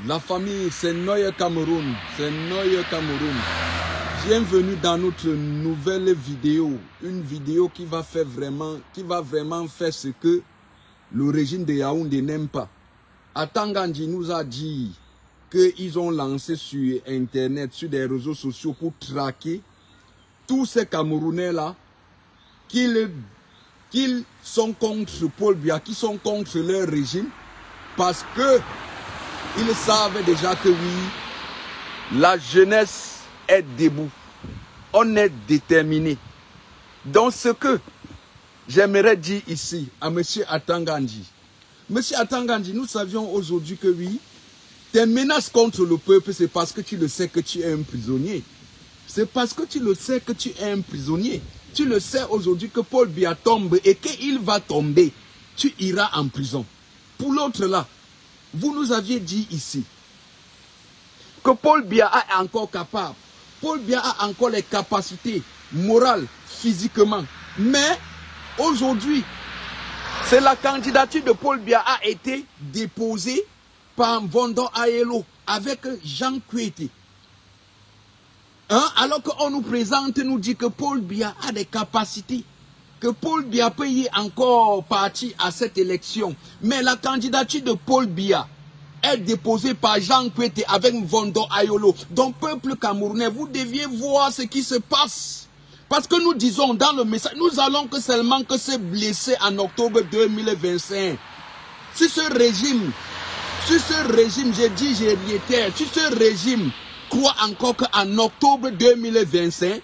La famille, c'est Neue Cameroun. C'est Neue Cameroun. Bienvenue dans notre nouvelle vidéo. Une vidéo qui va vraiment faire ce que le régime de Yaoundé n'aime pas. Atangandji nous a dit qu'ils ont lancé sur Internet, sur des réseaux sociaux pour traquer tous ces Camerounais-là qu'ils sont contre Paul Biya, qui sont contre leur régime, parce que ils savent déjà que oui, la jeunesse est debout. On est déterminé. Donc ce que j'aimerais dire ici à M. Atangandji. M. Atangandji, nous savions aujourd'hui que oui, tes menaces contre le peuple, c'est parce que tu le sais que tu es un prisonnier. C'est parce que tu le sais que tu es un prisonnier. Tu le sais aujourd'hui que Paul Biya tombe et qu'il va tomber. Tu iras en prison. Pour l'autre là, vous nous aviez dit ici que Paul Biya est encore capable. Paul Biya a encore les capacités morales, physiquement. Mais aujourd'hui, c'est la candidature de Paul Biya a été déposée par Mvondo Ayelo avec Jean Kwete. Alors qu'on nous présente, nous dit que Paul Biya a des capacités, que Paul Biya peut y encore partir à cette élection. Mais la candidature de Paul Biya est déposée par Jean Kwete avec Mvondo Ayelo. Donc, peuple camerounais, vous deviez voir ce qui se passe. Parce que nous disons dans le message, nous allons que seulement que se blesser en octobre 2025. Si ce régime, j'ai dit, j'ai réitéré, si ce régime croit encore qu'en octobre 2025,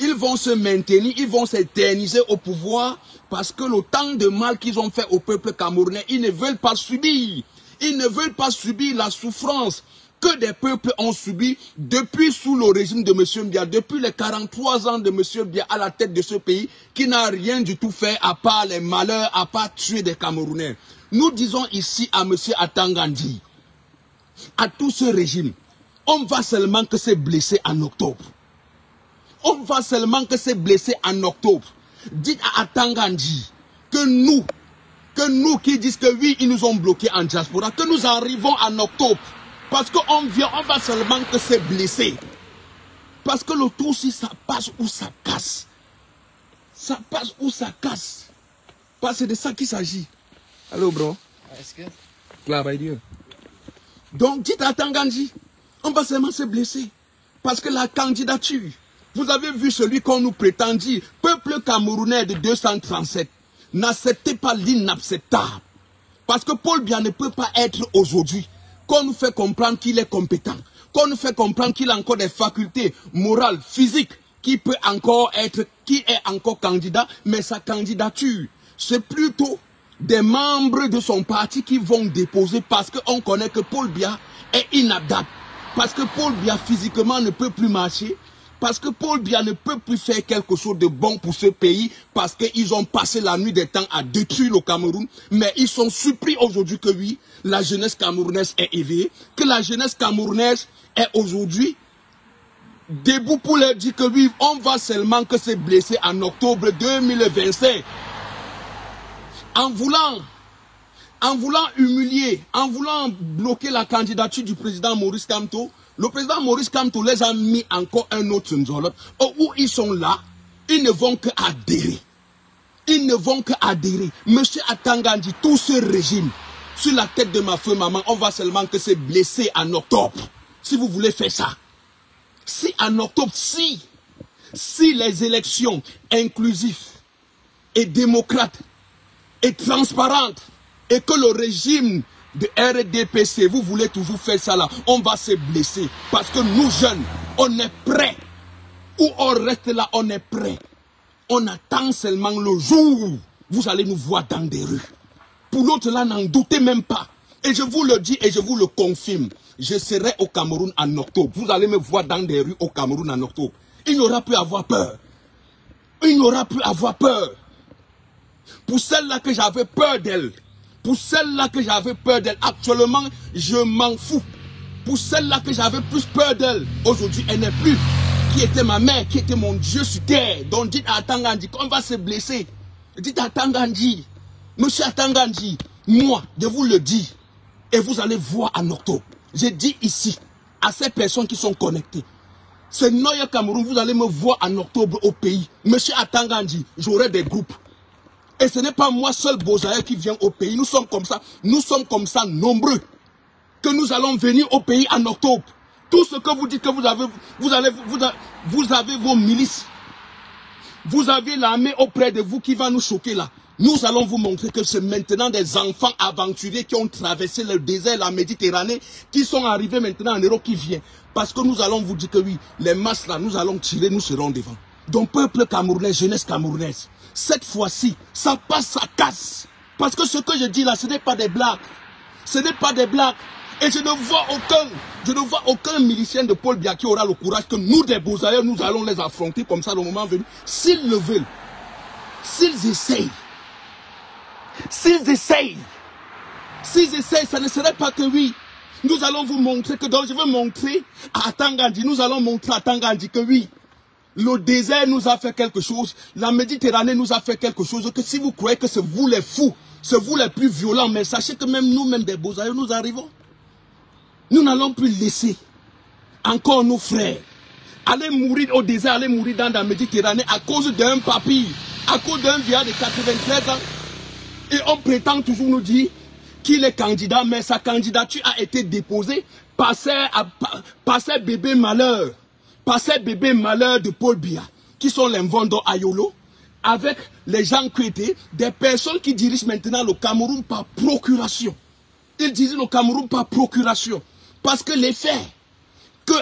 ils vont se maintenir, ils vont s'éterniser au pouvoir parce que le temps de mal qu'ils ont fait au peuple camerounais, ils ne veulent pas subir. Ils ne veulent pas subir la souffrance que des peuples ont subi depuis sous le régime de M. Biya, depuis les 43 ans de M. Biya à la tête de ce pays, qui n'a rien du tout fait à part les malheurs, à part tuer des Camerounais. Nous disons ici à M. Atangandji, à tout ce régime, on va seulement que se blesser en octobre. On va seulement que se blesser en octobre. Dites à Atangandji que nous qui disent que oui, ils nous ont bloqués en diaspora, que nous arrivons en octobre. Parce qu'on vient, on va seulement que se blesser. Parce que le tout, si ça passe ou ça casse. Ça passe ou ça casse. Parce que c'est de ça qu'il s'agit. Allô, bro? Est-ce que... Claire, by Dieu. Donc, dites à Atangandji, on va seulement se blesser. Parce que la candidature, vous avez vu celui qu'on nous prétendit, peuple camerounais de 237, n'acceptez pas l'inacceptable. Parce que Paul Biya ne peut pas être aujourd'hui, qu'on nous fait comprendre qu'il est compétent, qu'on nous fait comprendre qu'il a encore des facultés morales, physiques, qui peut encore être, qui est encore candidat, mais sa candidature, c'est plutôt des membres de son parti qui vont déposer parce qu'on connaît que Paul Biya est inadapté. Parce que Paul Biya physiquement ne peut plus marcher. Parce que Paul Biya ne peut plus faire quelque chose de bon pour ce pays. Parce qu'ils ont passé la nuit des temps à détruire le Cameroun. Mais ils sont surpris aujourd'hui que oui, la jeunesse camerounaise est éveillée. Que la jeunesse camerounaise est aujourd'hui debout pour leur dire que oui, on va seulement que se blesser en octobre 2025. En voulant humilier, en voulant bloquer la candidature du président Maurice Kamto, le président Maurice Kamto les a mis encore un autre nzolot, où ils sont là, ils ne vont que adhérer. Ils ne vont que adhérer. Monsieur Atangandji, tout ce régime, sur la tête de ma feu maman, on va seulement que se blesser en octobre. Si vous voulez faire ça. Si en octobre, si les élections inclusives et démocrates et transparentes, et que le régime de RDPC, vous voulez toujours faire ça là, on va se blesser. Parce que nous jeunes, on est prêts. Ou on reste là, on est prêts. On attend seulement le jour où vous allez nous voir dans des rues. Pour l'autre là, n'en doutez même pas. Et je vous le dis et je vous le confirme. Je serai au Cameroun en octobre. Vous allez me voir dans des rues au Cameroun en octobre. Il n'aura plus à avoir peur. Il n'aura plus à avoir peur. Pour celle-là que j'avais peur d'elle, pour celle-là que j'avais peur d'elle, actuellement, je m'en fous. Pour celle-là que j'avais plus peur d'elle, aujourd'hui, elle n'est plus. Qui était ma mère, qui était mon Dieu sur terre. Donc dites à Atangandji qu'on va se blesser. Dites à Atangandji, monsieur Atangandji, moi, je vous le dis, et vous allez voir en octobre. J'ai dit ici, à ces personnes qui sont connectées, c'est Noya Cameroun, vous allez me voir en octobre au pays. Monsieur Atangandji, j'aurai des groupes. Et ce n'est pas moi seul Bozaïe qui vient au pays. Nous sommes comme ça nombreux. Que nous allons venir au pays en octobre. Tout ce que vous dites que vous avez vos milices. Vous avez l'armée auprès de vous qui va nous choquer là. Nous allons vous montrer que c'est maintenant des enfants aventuriers qui ont traversé le désert, la Méditerranée, qui sont arrivés maintenant en Europe qui vient. Parce que nous allons vous dire que oui, les masses là, nous allons tirer, nous serons devant. Donc peuple camerounais, jeunesse camerounaise, cette fois-ci, ça passe, ça casse. Parce que ce que je dis là, ce n'est pas des blagues. Ce n'est pas des blagues. Et je ne vois aucun milicien de Paul Biya qui aura le courage que nous, des Bozaïens, nous allons les affronter comme ça le moment venu. S'ils le veulent, s'ils essayent, ça ne serait pas que oui. Nous allons vous montrer que, donc je veux montrer à Atangandji, nous allons montrer à Atangandji que oui, le désert nous a fait quelque chose, la Méditerranée nous a fait quelque chose, que si vous croyez que c'est vous les fous, c'est vous les plus violents, mais sachez que même nous-mêmes des Bozaïens, nous arrivons. Nous n'allons plus laisser encore nos frères aller mourir au désert, aller mourir dans la Méditerranée à cause d'un papy, à cause d'un vieillard de 93 ans. Et on prétend toujours nous dire qu'il est candidat, mais sa candidature a été déposée par ces bébés malheurs, de Paul Biya, qui sont les Mvondo Ayolo, avec les gens qui étaient des personnes qui dirigent maintenant le Cameroun par procuration. Ils dirigent le Cameroun par procuration. Parce que les faits que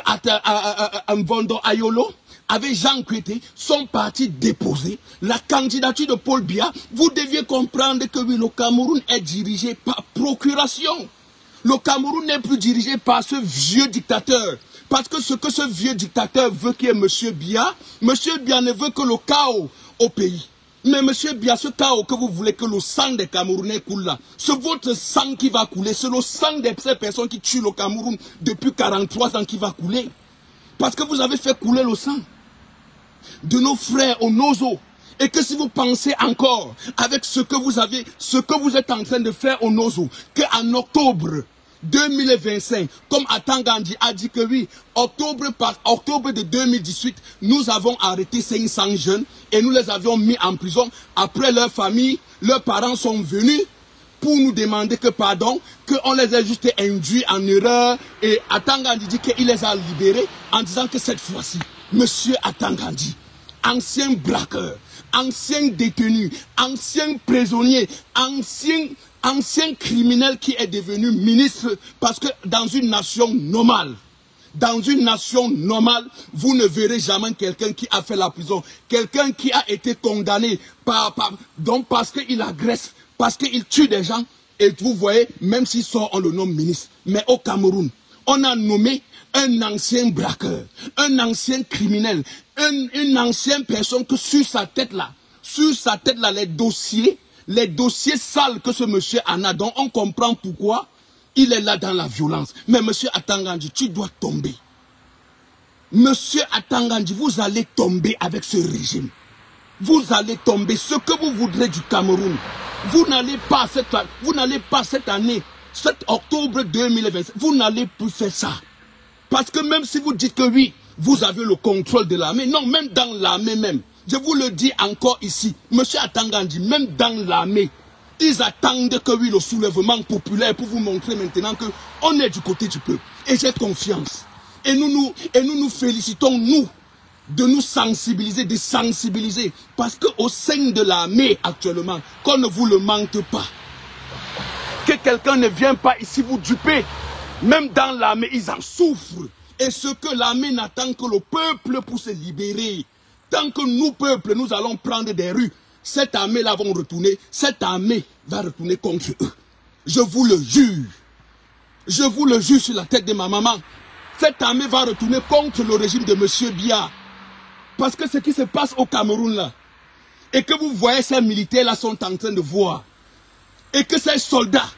Mvondo Ayolo avec Jean Kwete sont partis déposer la candidature de Paul Biya. Vous deviez comprendre que oui, le Cameroun est dirigé par procuration. Le Cameroun n'est plus dirigé par ce vieux dictateur. Parce que ce que ce vieux dictateur veut, qui est M. Biya, M. Biya ne veut que le chaos au pays. Mais M. Biya, ce chaos que vous voulez que le sang des Camerounais coule là, c'est votre sang qui va couler, c'est le sang de ces personnes qui tuent le Cameroun depuis 43 ans qui va couler. Parce que vous avez fait couler le sang de nos frères au Nozo. Et que si vous pensez encore avec ce que vous êtes en train de faire au Nozo, qu'en octobre 2025, comme Atangandji a dit que oui, octobre de 2018, nous avons arrêté 500 jeunes et nous les avions mis en prison. Après leur famille, leurs parents sont venus pour nous demander que pardon, qu'on les a juste induits en erreur. Et Atangandji dit qu'il les a libérés en disant que cette fois-ci, Monsieur Atangandji, ancien braqueur, ancien détenu, ancien prisonnier, ancien criminel qui est devenu ministre, parce que dans une nation normale, vous ne verrez jamais quelqu'un qui a fait la prison, quelqu'un qui a été condamné parce qu'il agresse, parce qu'il tue des gens, et vous voyez, même s'il sort, on le nomme ministre. Mais au Cameroun, on a nommé un ancien braqueur, un ancien criminel, une ancienne personne que sur sa tête là, les dossiers sales que ce monsieur en a, donc on comprend pourquoi il est là dans la violence. Mais monsieur Atangandji, tu dois tomber. Monsieur Atangandji, vous allez tomber avec ce régime. Vous allez tomber. Ce que vous voudrez du Cameroun, vous n'allez pas cette année, cet octobre 2025, vous n'allez plus faire ça. Parce que même si vous dites que oui, vous avez le contrôle de l'armée, non, même dans l'armée même, je vous le dis encore ici, monsieur Atangandji, même dans l'armée, ils attendent que oui, le soulèvement populaire pour vous montrer maintenant qu'on est du côté du peuple. Et j'ai confiance. Et nous nous félicitons, nous, de nous sensibiliser, de sensibiliser. Parce qu'au sein de l'armée actuellement, qu'on ne vous le mente pas. Que quelqu'un ne vienne pas ici vous duper. Même dans l'armée, ils en souffrent. Et ce que l'armée n'attend que le peuple pour se libérer. Tant que nous, peuple, nous allons prendre des rues, cette armée-là va retourner. Cette armée va retourner contre eux. Je vous le jure. Je vous le jure sur la tête de ma maman. Cette armée va retourner contre le régime de M. Biya. Parce que ce qui se passe au Cameroun là, et que vous voyez ces militaires-là sont en train de voir, et que ces soldats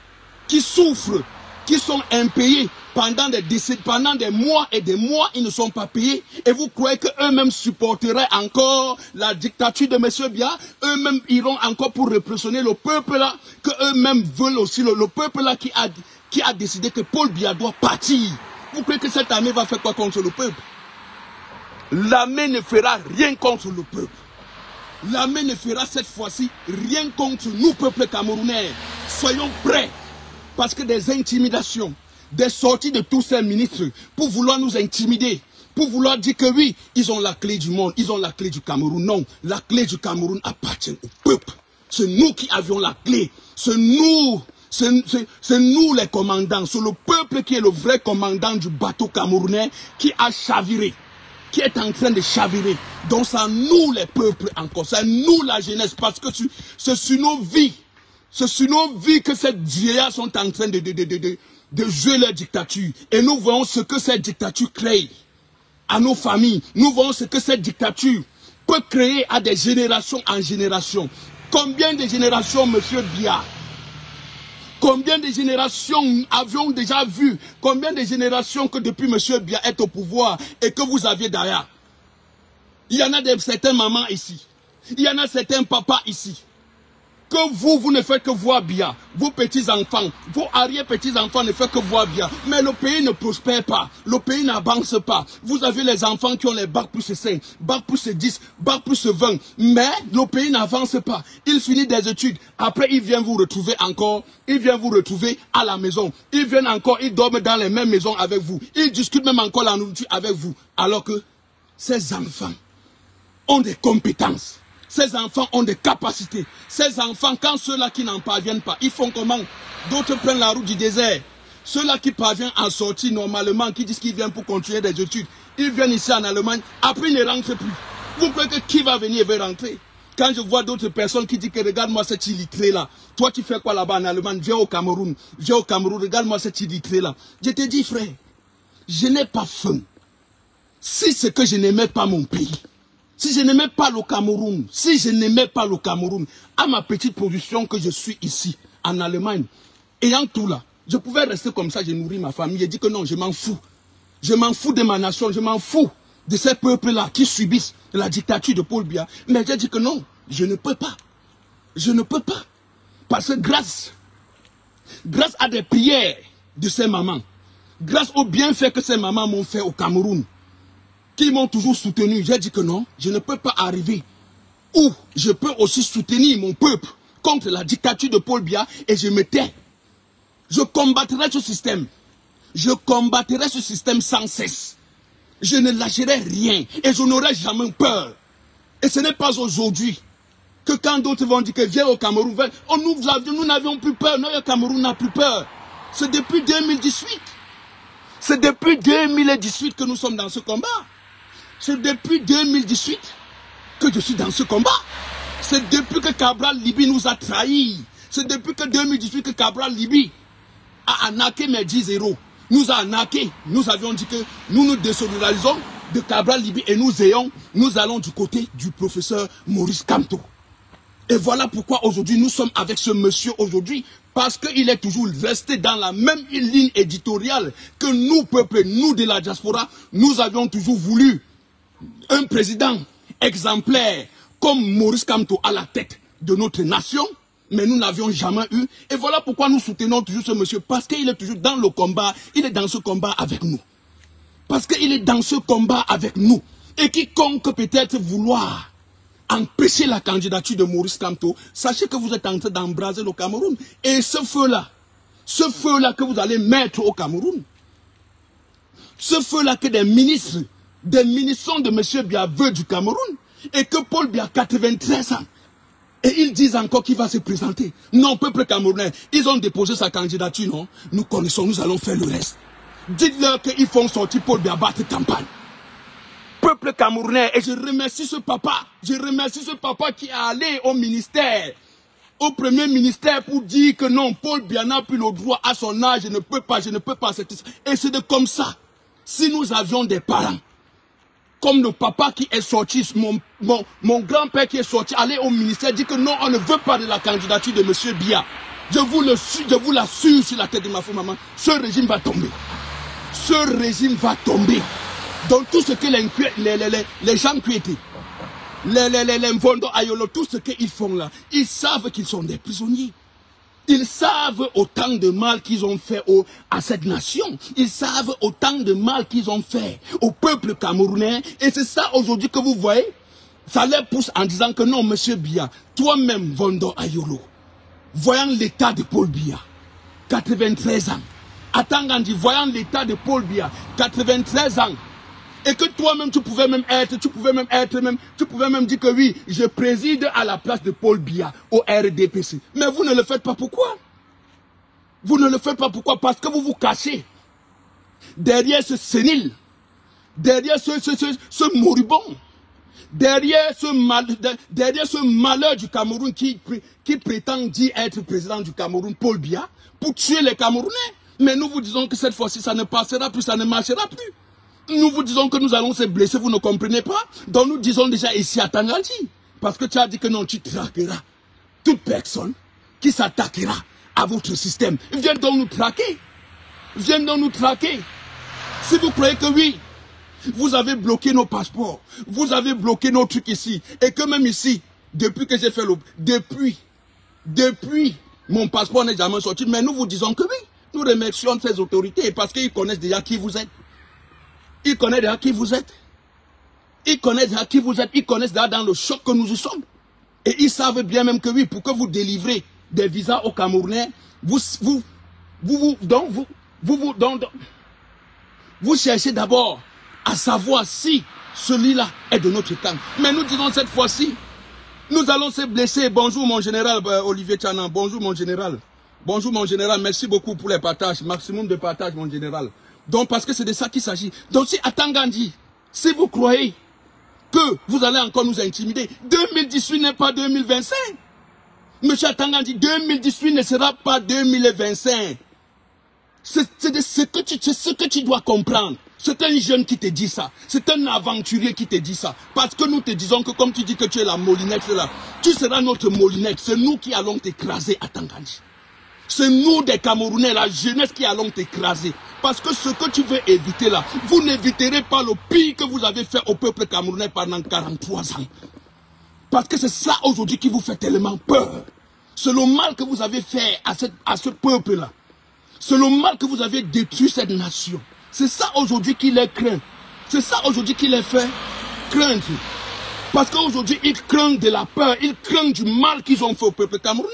qui souffrent, qui sont impayés pendant des décennies, pendant des mois et des mois, ils ne sont pas payés. Et vous croyez qu'eux-mêmes supporteraient encore la dictature de M. Biya? Eux-mêmes iront encore pour répressionner le peuple là, qu'eux-mêmes veulent aussi, le peuple là qui qui a décidé que Paul Biya doit partir. Vous croyez que cette armée va faire quoi contre le peuple? L'armée ne fera rien contre le peuple. L'armée ne fera cette fois-ci rien contre nous, peuple camerounais. Soyons prêts. Parce que des intimidations, des sorties de tous ces ministres pour vouloir nous intimider, pour vouloir dire que oui, ils ont la clé du monde, ils ont la clé du Cameroun. Non, la clé du Cameroun appartient au peuple. C'est nous qui avions la clé. C'est nous les commandants. C'est le peuple qui est le vrai commandant du bateau camerounais qui a chaviré, qui est en train de chavirer. Donc c'est à nous les peuples encore, c'est à nous la jeunesse, parce que c'est sur nos vies. C'est sur nos vies que ces vieillards sont en train de jouer leur dictature. Et nous voyons ce que cette dictature crée à nos familles. Nous voyons ce que cette dictature peut créer à des générations en génération. Combien de générations, monsieur Biya? Combien de générations avions déjà vu? Combien de générations que depuis monsieur Biya est au pouvoir et que vous aviez derrière? Il y en a certains mamans ici. Il y en a certains papas ici. Que vous ne faites que voir Biya. Vos petits-enfants, vos arrière-petits-enfants ne font que voir Biya. Mais le pays ne prospère pas. Le pays n'avance pas. Vous avez les enfants qui ont les bacs plus 5, bacs plus 10, bacs plus 20. Mais le pays n'avance pas. Ils finissent des études. Après, ils viennent vous retrouver encore. Ils viennent vous retrouver à la maison. Ils viennent encore, ils dorment dans les mêmes maisons avec vous. Ils discutent même encore la nourriture avec vous. Alors que ces enfants ont des compétences. Ces enfants ont des capacités. Ces enfants, quand ceux-là qui n'en parviennent pas, ils font comment? D'autres prennent la route du désert. Ceux-là qui parviennent à sortir normalement, qui disent qu'ils viennent pour continuer des études, ils viennent ici en Allemagne, après ils ne rentrent plus. Vous croyez que qui va venir et va rentrer? Quand je vois d'autres personnes qui disent que regarde-moi cette illettré-là, toi tu fais quoi là-bas en Allemagne? Viens au Cameroun, regarde-moi cette illettré-là. Je te dis frère, je n'ai pas faim. Si c'est que je n'aimais pas mon pays, si je n'aimais pas le Cameroun, à ma petite production que je suis ici, en Allemagne, ayant tout là, je pouvais rester comme ça, je nourris ma famille. Je dis que non, je m'en fous. Je m'en fous de ma nation, je m'en fous de ces peuples-là qui subissent la dictature de Paul Biya. Mais j'ai dit que non, je ne peux pas. Je ne peux pas. Parce que grâce à des prières de ces mamans, grâce au bienfait que ces mamans m'ont fait au Cameroun, qui m'ont toujours soutenu, j'ai dit que non, je ne peux pas arriver où je peux aussi soutenir mon peuple contre la dictature de Paul Biya et je me tais. Je combattrai ce système. Je combattrai ce système sans cesse. Je ne lâcherai rien et je n'aurai jamais peur. Et ce n'est pas aujourd'hui que quand d'autres vont dire que viens au Cameroun, nous n'avions plus peur, non, le Cameroun n'a plus peur. C'est depuis 2018. C'est depuis 2018 que nous sommes dans ce combat. C'est depuis 2018 que je suis dans ce combat. C'est depuis que Cabral Libye nous a trahis. C'est depuis que 2018 que Cabral Libye a arnaqué mes 10 héros. Nous a arnaqué. Nous avions dit que nous nous désolidarisons de Cabral Libye et nous allons du côté du professeur Maurice Kamto. Et voilà pourquoi aujourd'hui nous sommes avec ce monsieur aujourd'hui. Parce qu'il est toujours resté dans la même ligne éditoriale que nous, peuple, nous de la diaspora, nous avions toujours voulu un président exemplaire comme Maurice Kamto à la tête de notre nation, mais nous n'avions jamais eu. Et voilà pourquoi nous soutenons toujours ce monsieur, parce qu'il est toujours dans le combat, il est dans ce combat avec nous. Parce qu'il est dans ce combat avec nous. Et quiconque peut-être vouloir empêcher la candidature de Maurice Kamto, sachez que vous êtes en train d'embraser le Cameroun. Et ce feu-là que vous allez mettre au Cameroun, ce feu-là que des ministres de M. Biya veulent du Cameroun, et que Paul Biya a 93 ans, et ils disent encore qu'il va se présenter. Non, peuple camerounais, ils ont déposé sa candidature, non? Nous connaissons, nous allons faire le reste. Dites-leur qu'ils font sortir Paul Biya battre campagne. Peuple camerounais, et je remercie ce papa qui est allé au ministère, au premier ministère pour dire que non, Paul Biya n'a plus le droit à son âge, je ne peux pas. Et c'est de comme ça. Si nous avions des parents, comme le papa qui est sorti, mon grand-père qui est sorti, aller au ministère, dit que non, on ne veut pas de la candidature de M. Biya. Je vous l'assure sur la tête de ma femme, maman, ce régime va tomber. Ce régime va tomber. Donc tout ce que les gens qui étaient, les Mvondo Ayolo, tout ce qu'ils font là, ils savent qu'ils sont des prisonniers. Ils savent autant de mal qu'ils ont fait à cette nation. Ils savent autant de mal qu'ils ont fait au peuple camerounais. Et c'est ça aujourd'hui que vous voyez. Ça les pousse en disant que non, monsieur Biya, toi-même, Vondo Ayolo, voyant l'état de Paul Biya, 93 ans. Attends, Gandhi, voyant l'état de Paul Biya, 93 ans. Et que toi-même, tu pouvais même dire que oui, je préside à la place de Paul Biya au RDPC. Mais vous ne le faites pas, pourquoi? Vous ne le faites pas, pourquoi? Parce que vous vous cachez derrière ce sénile, derrière ce moribond, derrière ce malheur du Cameroun qui prétend dire être président du Cameroun, Paul Biya, pour tuer les Camerounais. Mais nous vous disons que cette fois-ci, ça ne passera plus, ça ne marchera plus. Nous vous disons que nous allons se blesser, vous ne comprenez pas. Donc nous disons déjà ici à Tangandji. Parce que tu as dit que non, tu traqueras toute personne qui s'attaquera à votre système. Viens donc nous traquer. Viens donc nous traquer. Si vous croyez que oui, vous avez bloqué nos passeports, vous avez bloqué nos trucs ici, et que même ici, depuis que j'ai fait depuis, mon passeport n'est jamais sorti, mais nous vous disons que oui, nous remercions ces autorités parce qu'ils connaissent déjà qui vous êtes. Ils connaissent déjà qui vous êtes. Ils connaissent déjà qui vous êtes. Ils connaissent déjà dans le choc que nous y sommes. Et ils savent bien même que oui, pour que vous délivrez des visas aux Camerounais, vous cherchez d'abord à savoir si celui-là est de notre camp. Mais nous disons cette fois-ci, nous allons se blesser. Bonjour mon général Olivier Tchanan. Bonjour mon général. Bonjour mon général. Merci beaucoup pour les partages. Maximum de partage mon général. Donc, parce que c'est de ça qu'il s'agit. Donc, si à Tangandji, si vous croyez que vous allez encore nous intimider, 2018 n'est pas 2025. Monsieur Tangandji, 2018 ne sera pas 2025. C'est ce que tu dois comprendre. C'est un jeune qui te dit ça. C'est un aventurier qui te dit ça. Parce que nous te disons que comme tu dis que tu es la moulinette là, tu seras notre moulinette. C'est nous qui allons t'écraser à Tangandji. C'est nous des Camerounais, la jeunesse qui allons t'écraser. Parce que ce que tu veux éviter là, vous n'éviterez pas le pire que vous avez fait au peuple camerounais pendant 43 ans. Parce que c'est ça aujourd'hui qui vous fait tellement peur. C'est le mal que vous avez fait à ce peuple là. C'est le mal que vous avez détruit cette nation. C'est ça aujourd'hui qui les craint. C'est ça aujourd'hui qui les fait craindre. Parce qu'aujourd'hui, ils craignent de la peur, ils craignent du mal qu'ils ont fait au peuple camerounais.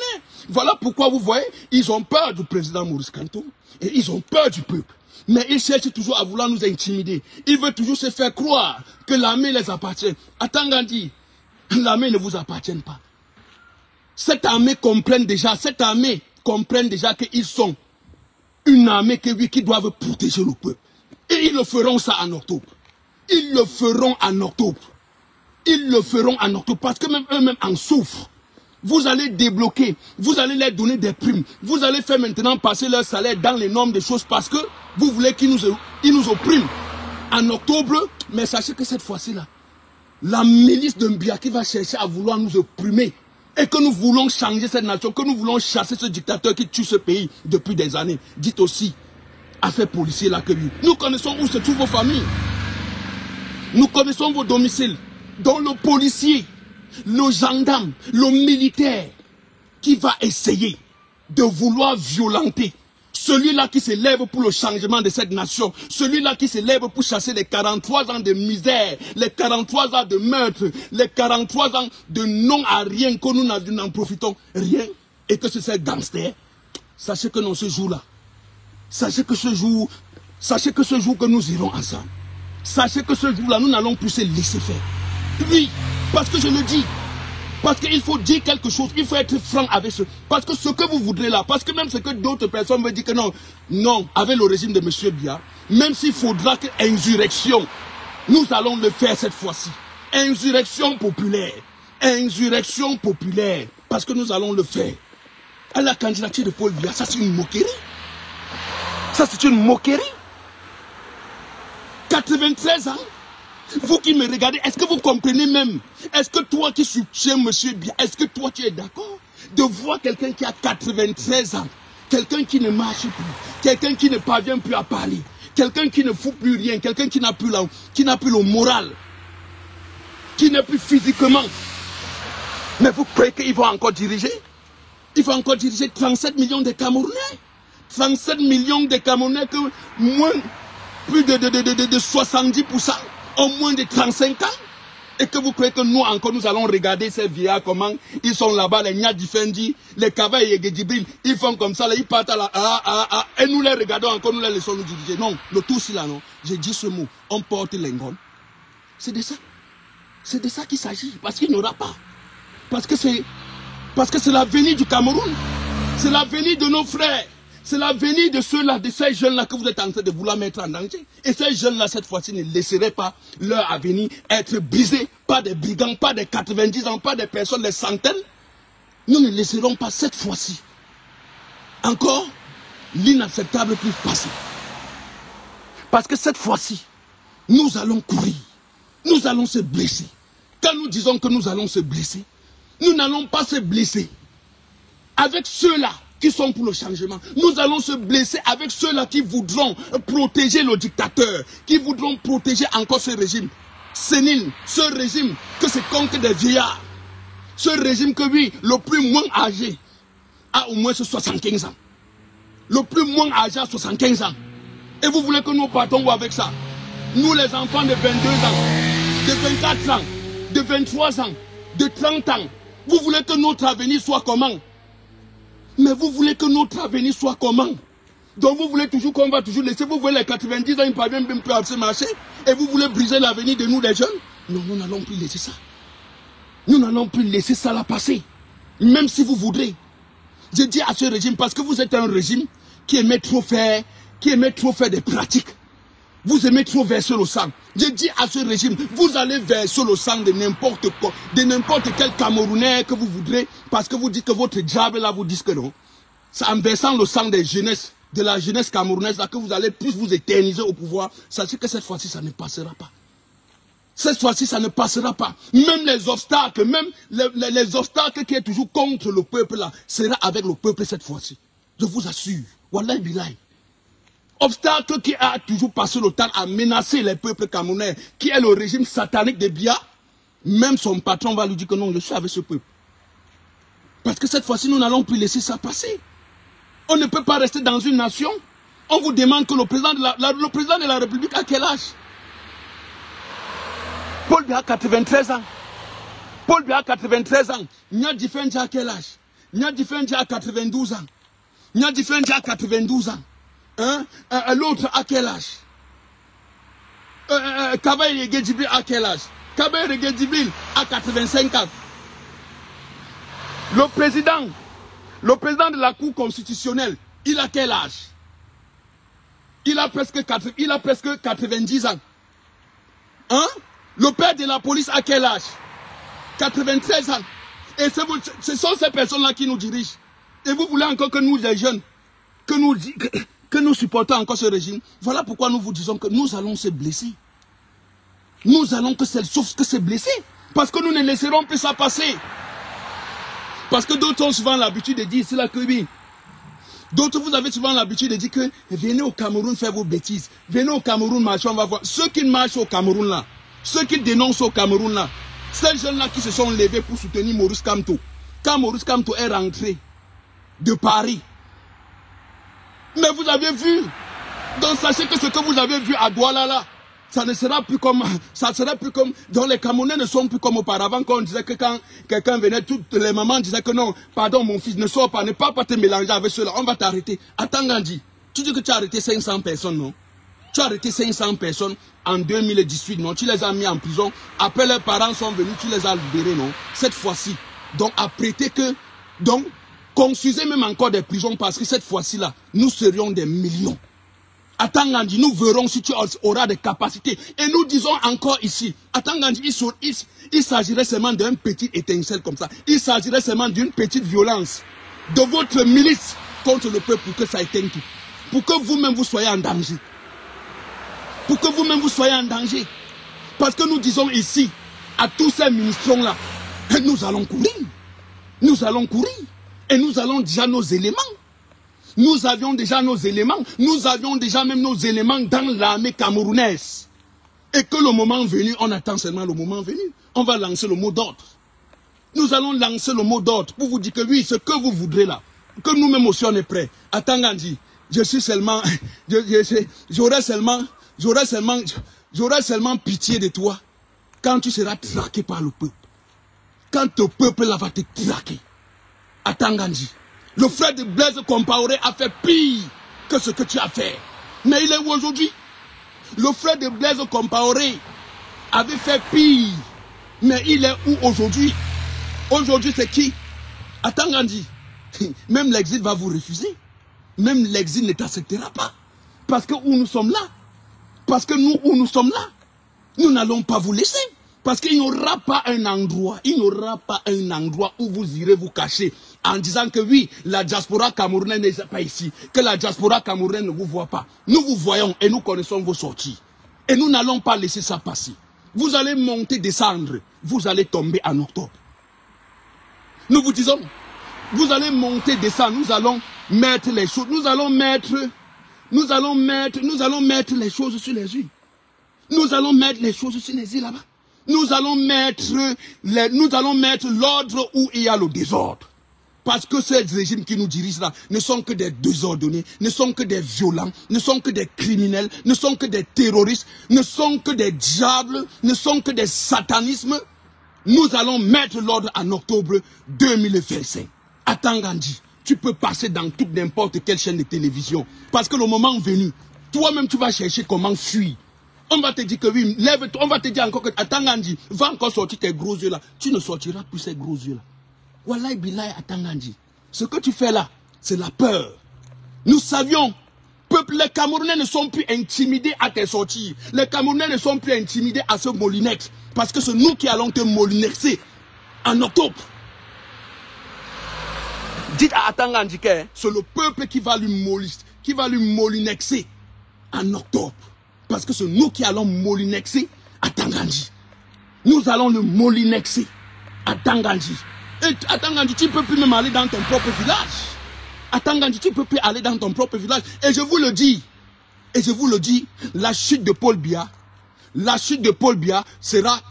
Voilà pourquoi vous voyez, ils ont peur du président Maurice Kamto et ils ont peur du peuple. Mais ils cherchent toujours à vouloir nous intimider. Ils veulent toujours se faire croire que l'armée les appartient. À Tangandji, l'armée ne vous appartient pas. Cette armée comprend déjà qu'ils sont une armée qui doivent protéger le peuple. Et ils le feront ça en octobre. Ils le feront en octobre. Ils le feront en octobre parce que même eux-mêmes en souffrent. Vous allez débloquer, vous allez leur donner des primes. Vous allez faire maintenant passer leur salaire dans les normes des choses parce que vous voulez qu'ils nous oppriment. En octobre, mais sachez que cette fois-ci là, la milice de Biya qui va chercher à vouloir nous opprimer et que nous voulons changer cette nation, que nous voulons chasser ce dictateur qui tue ce pays depuis des années. Dites aussi à ces policiers là que nous connaissons où se trouvent vos familles. Nous connaissons vos domiciles. Donc le policier, le gendarme, le militaire qui va essayer de vouloir violenter celui-là qui se lève pour le changement de cette nation, celui-là qui se lève pour chasser les 43 ans de misère, les 43 ans de meurtre, les 43 ans de non à rien que nous n'en profitons rien et que c'est ces gangsters. Sachez que dans ce jour-là, sachez que ce jour que nous irons ensemble, sachez que ce jour-là, nous n'allons plus se laisser faire. Oui, parce que je le dis. Parce qu'il faut dire quelque chose, il faut être franc avec ce. Parce que ce que vous voudrez là, parce que même ce que d'autres personnes veulent dire que non, non, avec le régime de M. Biya, même s'il faudra que insurrection, nous allons le faire cette fois-ci. Insurrection populaire. Insurrection populaire. Parce que nous allons le faire. À la candidature de Paul Biya, ça c'est une moquerie. Ça c'est une moquerie. 93 ans. Vous qui me regardez, est-ce que vous comprenez même? Est-ce que toi qui soutiens M. Biya, est-ce que toi tu es d'accord de voir quelqu'un qui a 93 ans, quelqu'un qui ne marche plus, quelqu'un qui ne parvient plus à parler, quelqu'un qui ne fout plus rien, quelqu'un qui n'a plus le moral, qui n'est plus physiquement. Mais vous croyez qu'ils vont encore diriger? Il faut encore diriger 37 millions de Camerounais. 37 millions de Camerounais que plus de 70% ont moins de 35 ans. Et que vous croyez que nous encore nous allons regarder ces vieillards comment ils sont là-bas, les Nyadi Fendi, les Kava et Gedjibril, ils font comme ça, là, ils partent à la et nous les regardons encore, nous les laissons nous diriger. Non, le tout si là non, j'ai dit ce mot, on porte l'engon. C'est de ça. C'est de ça qu'il s'agit, parce qu'il n'y aura pas. Parce que c'est l'avenir du Cameroun. C'est l'avenir de nos frères. C'est l'avenir de ceux-là, de ces jeunes-là que vous êtes en train de vouloir mettre en danger. Et ces jeunes-là, cette fois-ci, ne laisseraient pas leur avenir être brisé par des brigands, pas des 90 ans, pas des personnes, des centaines. Nous ne laisserons pas cette fois-ci encore l'inacceptable plus passer. Parce que cette fois-ci, nous allons courir. Nous allons se blesser. Quand nous disons que nous allons se blesser, nous n'allons pas se blesser avec ceux-là qui sont pour le changement. Nous allons se blesser avec ceux-là qui voudront protéger le dictateur, qui voudront protéger encore ce régime sénile, ce régime que c'est contre des vieillards, ce régime que oui, le plus moins âgé a au moins 75 ans. Le plus moins âgé a 75 ans. Et vous voulez que nous partons avec ça? Nous les enfants de 22 ans, de 24 ans, de 23 ans, de 30 ans, vous voulez que notre avenir soit comment? Mais vous voulez que notre avenir soit comment? Donc vous voulez toujours qu'on va toujours laisser, vous voulez les 90 ans, ils parviennent même plus à se marcher, et vous voulez briser l'avenir de nous les jeunes? Non, nous n'allons plus laisser ça. Nous n'allons plus laisser ça là passer. Même si vous voudrez. Je dis à ce régime, parce que vous êtes un régime qui aimait trop faire des pratiques. Vous aimez trop verser le sang. Je dis à ce régime, vous allez verser le sang de n'importe quoi, de n'importe quel Camerounais que vous voudrez, parce que vous dites que votre diable là vous dit que non. C'est en versant le sang des jeunesses, de la jeunesse camerounaise là que vous allez plus vous éterniser au pouvoir. Sachez que cette fois-ci ça ne passera pas. Cette fois-ci ça ne passera pas. Même les obstacles, même les obstacles qui est toujours contre le peuple là, sera avec le peuple cette fois-ci. Je vous assure. Wallahi billahi. Obstacle qui a toujours passé le temps à menacer les peuples camerounais, qui est le régime satanique de Biya, même son patron va lui dire que non, je suis avec ce peuple. Parce que cette fois-ci, nous n'allons plus laisser ça passer. On ne peut pas rester dans une nation. On vous demande que le président de la République a quel âge? Paul Biya a 93 ans. Paul Biya a 93 ans. Nyadi Fendi a quel âge? Nyadi Fendi a 92 ans. Nyadi Fendi a 92 ans. Hein? L'autre à quel âge? Kaba et Gedjibril à quel âge? Kaba et Gedjibril à 85 ans. Le président de la Cour constitutionnelle, il a quel âge? Il a presque 90 ans. Hein? Le père de la police à quel âge? 93 ans. Et ce sont ces personnes-là qui nous dirigent. Et vous voulez encore que nous, les jeunes, que nous supportons encore ce régime. Voilà pourquoi nous vous disons que nous allons se blesser. Nous allons que se blesser. Parce que nous ne laisserons plus ça passer. Parce que d'autres ont souvent l'habitude de dire, c'est la oui. D'autres, vous avez souvent l'habitude de dire que venez au Cameroun faire vos bêtises. Venez au Cameroun marcher, on va voir. Ceux qui marchent au Cameroun là, ceux qui dénoncent au Cameroun là, ces jeunes-là qui se sont levés pour soutenir Maurice Kamto. Quand Maurice Kamto est rentré de Paris, mais vous avez vu, donc sachez que ce que vous avez vu à Douala là, ça ne sera plus comme, donc les Camerounais ne sont plus comme auparavant quand on disait que quand quelqu'un venait, toutes les mamans disaient que non, pardon mon fils, ne sors pas, ne pas te mélanger avec ceux-là, on va t'arrêter. Attends Gandhi, tu dis que tu as arrêté 500 personnes, non? Tu as arrêté 500 personnes en 2018, non? Tu les as mis en prison, après leurs parents sont venus, tu les as libérés, non? Cette fois-ci, donc à prêter que, donc, construisez même encore des prisons parce que cette fois-ci là, nous serions des millions. Attends Gandhi, nous verrons si tu auras des capacités. Et nous disons encore ici, attends Gandhi, il s'agirait seulement d'un petit étincelle comme ça. Il s'agirait seulement d'une petite violence de votre milice contre le peuple pour que ça éteigne tout. Pour que vous-même vous soyez en danger. Pour que vous-même vous soyez en danger. Parce que nous disons ici, à tous ces ministrons-là, nous allons courir. Nous allons courir. Et nous avons déjà nos éléments. Nous avions déjà nos éléments. Nous avions déjà même nos éléments dans l'armée camerounaise. Et que le moment venu, on attend seulement le moment venu. On va lancer le mot d'ordre. Nous allons lancer le mot d'ordre pour vous dire que oui, ce que vous voudrez là, que nous-mêmes aussi on est prêts. À Tangandji, je suis seulement, j'aurai seulement pitié de toi quand tu seras traqué par le peuple. Quand le peuple là va te traquer. À Tangandji, le frère de Blaise Compaoré a fait pire que ce que tu as fait. Mais il est où aujourd'hui? Le frère de Blaise Compaoré avait fait pire. Mais il est où aujourd'hui? Aujourd'hui c'est qui? À Tangandji. Même l'exil va vous refuser. Même l'exil ne t'acceptera pas. Parce que où nous sommes là. Parce que nous, où nous sommes là, nous n'allons pas vous laisser. Parce qu'il n'y aura pas un endroit, où vous irez vous cacher en disant que oui, la diaspora camerounaise n'est pas ici, que la diaspora camerounaise ne vous voit pas. Nous vous voyons et nous connaissons vos sorties. Et nous n'allons pas laisser ça passer. Vous allez monter, descendre, vous allez tomber en octobre. Nous vous disons, vous allez monter, descendre, nous allons mettre les choses, nous allons mettre les choses sur les îles. Nous allons mettre les choses sur les îles là-bas. Nous allons mettre l'ordre où il y a le désordre. Parce que ces régimes qui nous dirigent là ne sont que des désordonnés, ne sont que des violents, ne sont que des criminels, ne sont que des terroristes, ne sont que des diables, ne sont que des satanismes. Nous allons mettre l'ordre en octobre 2025. À Tangandji, tu peux passer dans toute n'importe quelle chaîne de télévision. Parce que le moment venu, toi-même tu vas chercher comment fuir. On va te dire que oui, lève-toi, on va te dire encore que à Tangandji, va encore sortir tes gros yeux là. Tu ne sortiras plus ces gros yeux là. Wallahi billahi à Tangandji. Ce que tu fais là, c'est la peur. Nous savions, peuple, les Camerounais ne sont plus intimidés à tes sorties. Les Camerounais ne sont plus intimidés à ce molinex. Parce que c'est nous qui allons te molinexer en octobre. Dites à Tangandji que c'est le peuple qui va lui molinexer en octobre. Parce que c'est nous qui allons molinexer à Tangandji. Nous allons le molinexer à Tangandji. Et à Tangandji, tu ne peux plus même aller dans ton propre village. À Tangandji, tu ne peux plus aller dans ton propre village. Et je vous le dis, la chute de Paul Biya, sera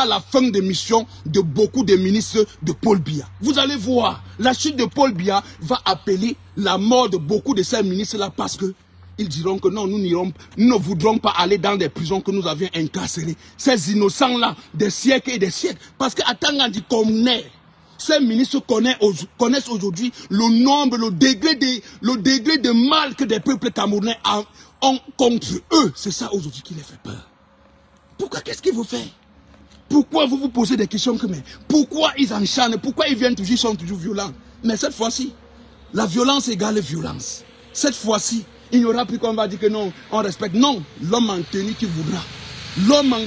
la fin de mission de beaucoup de ministres de Paul Biya. Vous allez voir, la chute de Paul Biya va appeler la mort de beaucoup de ces ministres-là parce que ils diront que non, nous ne voudrons pas aller dans des prisons que nous avions incarcérées. Ces innocents-là, des siècles et des siècles. Parce qu'à Tangandji, ces ministres connaissent aujourd'hui le nombre, le degré de mal que des peuples camerounais ont contre eux. C'est ça aujourd'hui qui les fait peur. Pourquoi? Qu'est-ce qu'ils vous font? Pourquoi vous vous posez des questions comme pourquoi ils enchantent? Pourquoi ils viennent toujours, ils sont toujours violents? Mais cette fois-ci, la violence égale violence. Cette fois-ci, il n'y aura plus qu'on va dire que non, on respecte. Non, l'homme en tenue qui voudra. L'homme en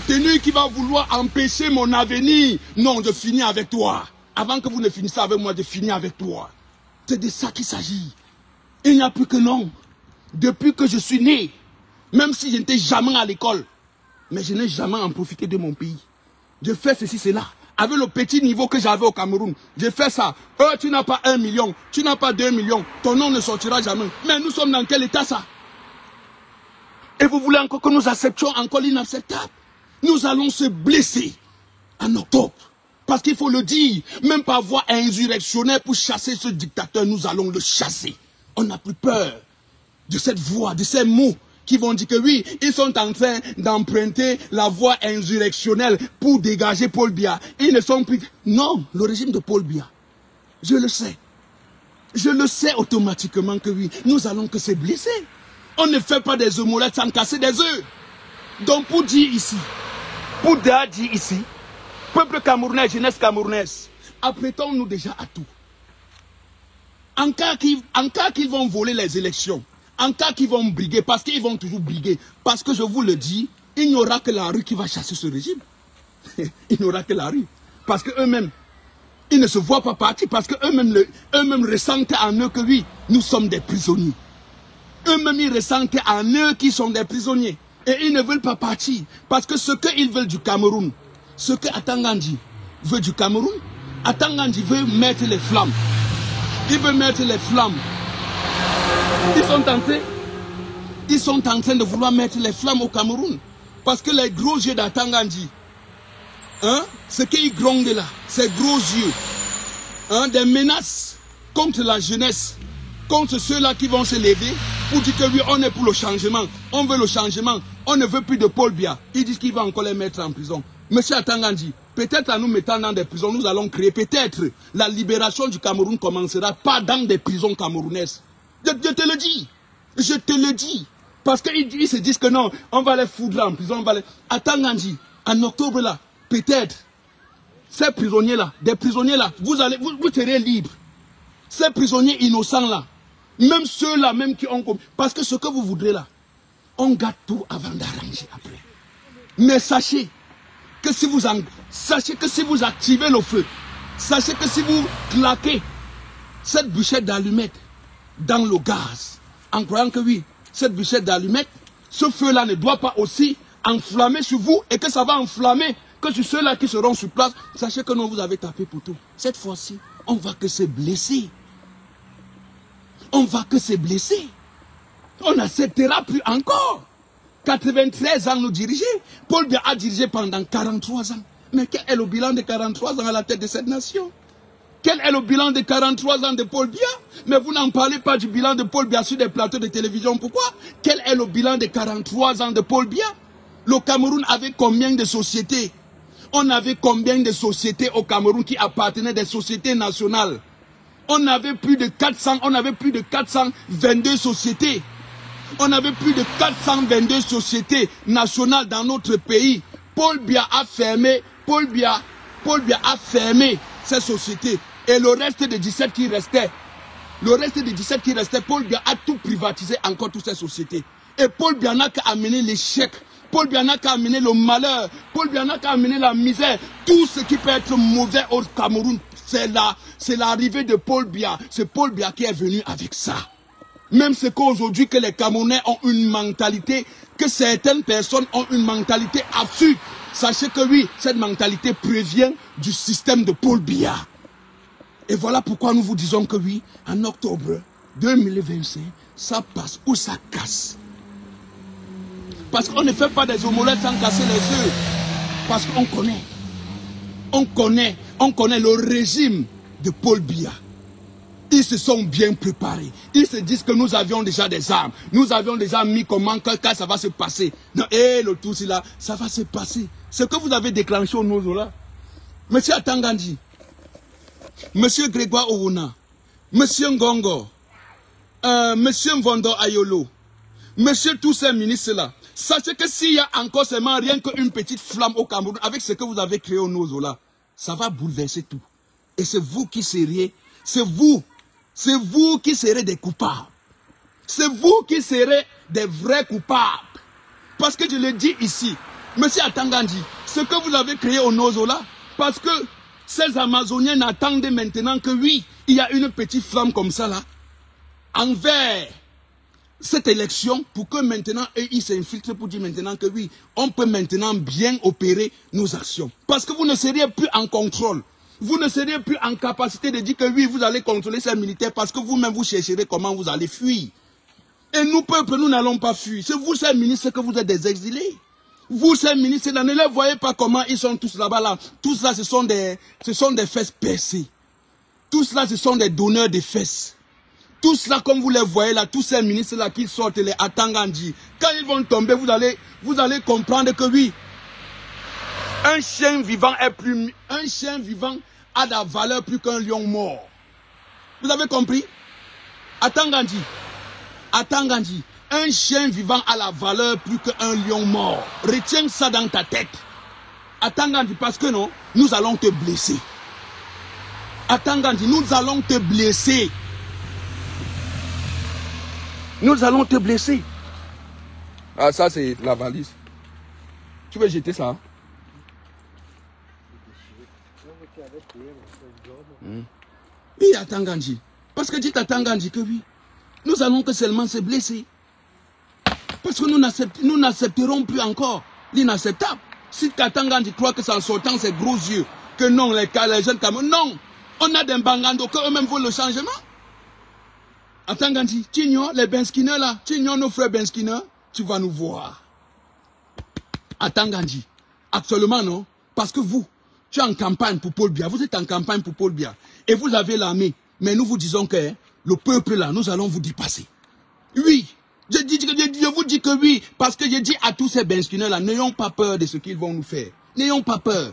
tenue qui va vouloir empêcher mon avenir. Non, je finis avec toi. Avant que vous ne finissiez avec moi, je finis avec toi. C'est de ça qu'il s'agit. Il n'y a plus que non. Depuis que je suis né, même si je n'étais jamais à l'école, mais je n'ai jamais en profité de mon pays. Je fais ceci, cela. Avec le petit niveau que j'avais au Cameroun, j'ai fait ça. Tu n'as pas 1 million, tu n'as pas 2 millions, ton nom ne sortira jamais. Mais nous sommes dans quel état ça? Et vous voulez encore que nous acceptions encore l'inacceptable? Nous allons se blesser en octobre. Parce qu'il faut le dire, même par voie insurrectionnelle pour chasser ce dictateur, nous allons le chasser. On n'a plus peur de cette voix, de ces mots qui vont dire que oui, ils sont en train d'emprunter la voie insurrectionnelle pour dégager Paul Biya. Ils ne sont plus... Non, le régime de Paul Biya, je le sais. Je le sais automatiquement que oui, nous allons que se blesser. On ne fait pas des omelettes sans casser des œufs. Donc pour dire ici, peuple camerounais, jeunesse camerounaise, apprêtons-nous déjà à tout. En cas qu'ils vont voler les élections, en cas qu'ils vont briguer, parce qu'ils vont toujours briguer, parce que je vous le dis, il n'y aura que la rue qui va chasser ce régime. Il n'y aura que la rue. Parce qu'eux-mêmes, ils ne se voient pas partir, parce qu'eux-mêmes ressentent en eux que oui, nous sommes des prisonniers. Eux-mêmes, ils ressentent en eux qu'ils sont des prisonniers. Et ils ne veulent pas partir. Parce que ce qu'ils veulent du Cameroun, ce que Tangandji veut du Cameroun, Tangandji veut mettre les flammes. Il veut mettre les flammes. Ils sont en train de vouloir mettre les flammes au Cameroun. Parce que les gros yeux d'Tangandji, Hein? Ce qu'ils grondent là, ces gros yeux, hein? Des menaces contre la jeunesse, contre ceux-là qui vont se lever pour dire que oui, on est pour le changement, on veut le changement, on ne veut plus de Paul Biya. Ils disent qu'il va encore les mettre en prison. Monsieur Atangandji, peut-être en nous mettant dans des prisons, nous allons créer, peut-être la libération du Cameroun commencera pas dans des prisons camerounaises. Je te le dis, je te le dis. Parce qu'ils se disent que non, on va les foutre là en prison, on va les... Atangandji, en octobre là, peut-être, ces prisonniers-là, des prisonniers-là, vous serez libres. Ces prisonniers innocents-là, même ceux-là, même qui ont... Parce que ce que vous voudrez là, on gâte tout avant d'arranger après. Mais sachez que si vous activez le feu, sachez que si vous claquez cette bûchette d'allumettes dans le gaz, en croyant que oui, cette bûchette d'allumettes, ce feu-là ne doit pas aussi enflammer sur vous et que ça va enflammer que sur ceux-là qui seront sur place, sachez que non, vous avez tapé pour tout. Cette fois-ci, on va que se blesser. On va que se blesser. On n'acceptera plus encore. 93 ans nous diriger. Paul Biya a dirigé pendant 43 ans. Mais quel est le bilan de 43 ans à la tête de cette nation? Quel est le bilan de 43 ans de Paul Biya? Mais vous n'en parlez pas du bilan de Paul Biya sur des plateaux de télévision. Pourquoi? Quel est le bilan de 43 ans de Paul Biya? Le Cameroun avait combien de sociétés? On avait combien de sociétés au Cameroun qui appartenaient des sociétés nationales? On avait plus de 422 sociétés. On avait plus de 422 sociétés nationales dans notre pays. Paul Biya a fermé, ces sociétés. Et le reste des 17 qui restaient, Paul Biya a tout privatisé, encore toutes ces sociétés. Et Paul Biya n'a qu'à amener l'échec. Paul Biya n'a qu'à amener le malheur. Paul Biya n'a qu'à amener la misère. Tout ce qui peut être mauvais au Cameroun, c'est l'arrivée de Paul Biya. C'est Paul Biya qui est venu avec ça. Même ce qu'aujourd'hui que les Camerounais ont une mentalité, que certaines personnes ont une mentalité absurde. Sachez que oui, cette mentalité provient du système de Paul Biya. Et voilà pourquoi nous vous disons que oui, en octobre 2025, ça passe ou ça casse. Parce qu'on ne fait pas des omelettes sans casser les œufs. Parce qu'on connaît le régime de Paul Biya. Ils se sont bien préparés. Ils se disent que nous avions déjà des armes. Nous avions déjà mis comment quand ça va se passer. Non, et le tout, c'est là, ça va se passer. Ce que vous avez déclenché au Nozo là, Monsieur Atangandji, Monsieur Grégoire Ououna, Monsieur Ngongo, Monsieur Mvondo Ayolo, Monsieur tous ces ministres là, sachez que s'il y a encore seulement rien qu'une petite flamme au Cameroun, avec ce que vous avez créé au Nozo là, ça va bouleverser tout. Et c'est vous qui seriez, c'est vous qui serez des coupables. C'est vous qui serez des vrais coupables. Parce que je le dis ici, Monsieur Atangandji, ce que vous avez créé au Nozo là, parce que ces Amazoniens attendent maintenant que oui, il y a une petite flamme comme ça là, envers cette élection, pour que maintenant, ils s'infiltrent pour dire maintenant que oui, on peut maintenant bien opérer nos actions. Parce que vous ne seriez plus en contrôle. Vous ne serez plus en capacité de dire que oui, vous allez contrôler ces militaires parce que vous-même vous chercherez comment vous allez fuir. Et nous, peuple, nous n'allons pas fuir. C'est vous, ces ministres, que vous êtes des exilés. Vous, ces ministres, ne les voyez pas comment ils sont tous là-bas, là. Tous là, ce sont des fesses percées. Tous là, ce sont des donneurs de fesses. Tous là, comme vous les voyez là, tous ces ministres là qui sortent les Atangandji. Quand ils vont tomber, vous allez comprendre que oui, un chien vivant a de la valeur plus qu'un lion mort. Vous avez compris? Atangandji, un chien vivant a la valeur plus qu'un lion mort. Retiens ça dans ta tête. Atangandji, parce que non, nous allons te blesser. Atangandji, nous allons te blesser. Nous allons te blesser. Ah, ça c'est la valise. Tu veux jeter ça? Oui, Atangandji. Parce que dites Atangandji que oui, nous allons que seulement se blesser. Parce que nous n'accepterons plus encore l'inacceptable. Si Atangandji croit que c'est en sortant ses gros yeux, que non, les jeunes Camerounais, non, on a des Bangando que eux-mêmes veulent le changement. Atangandji, tu ignores les Benskineurs là, tu ignores nos frères Benskineurs, tu vas nous voir. Atangandji, actuellement non, parce que vous, Tu es en campagne pour Paul Biya. Vous êtes en campagne pour Paul Biya. Et vous avez l'armée. Mais nous vous disons que le peuple là, nous allons vous dépasser. Oui. Je vous dis que oui. Parce que j'ai dit à tous ces benskineurs là, n'ayons pas peur de ce qu'ils vont nous faire. N'ayons pas peur.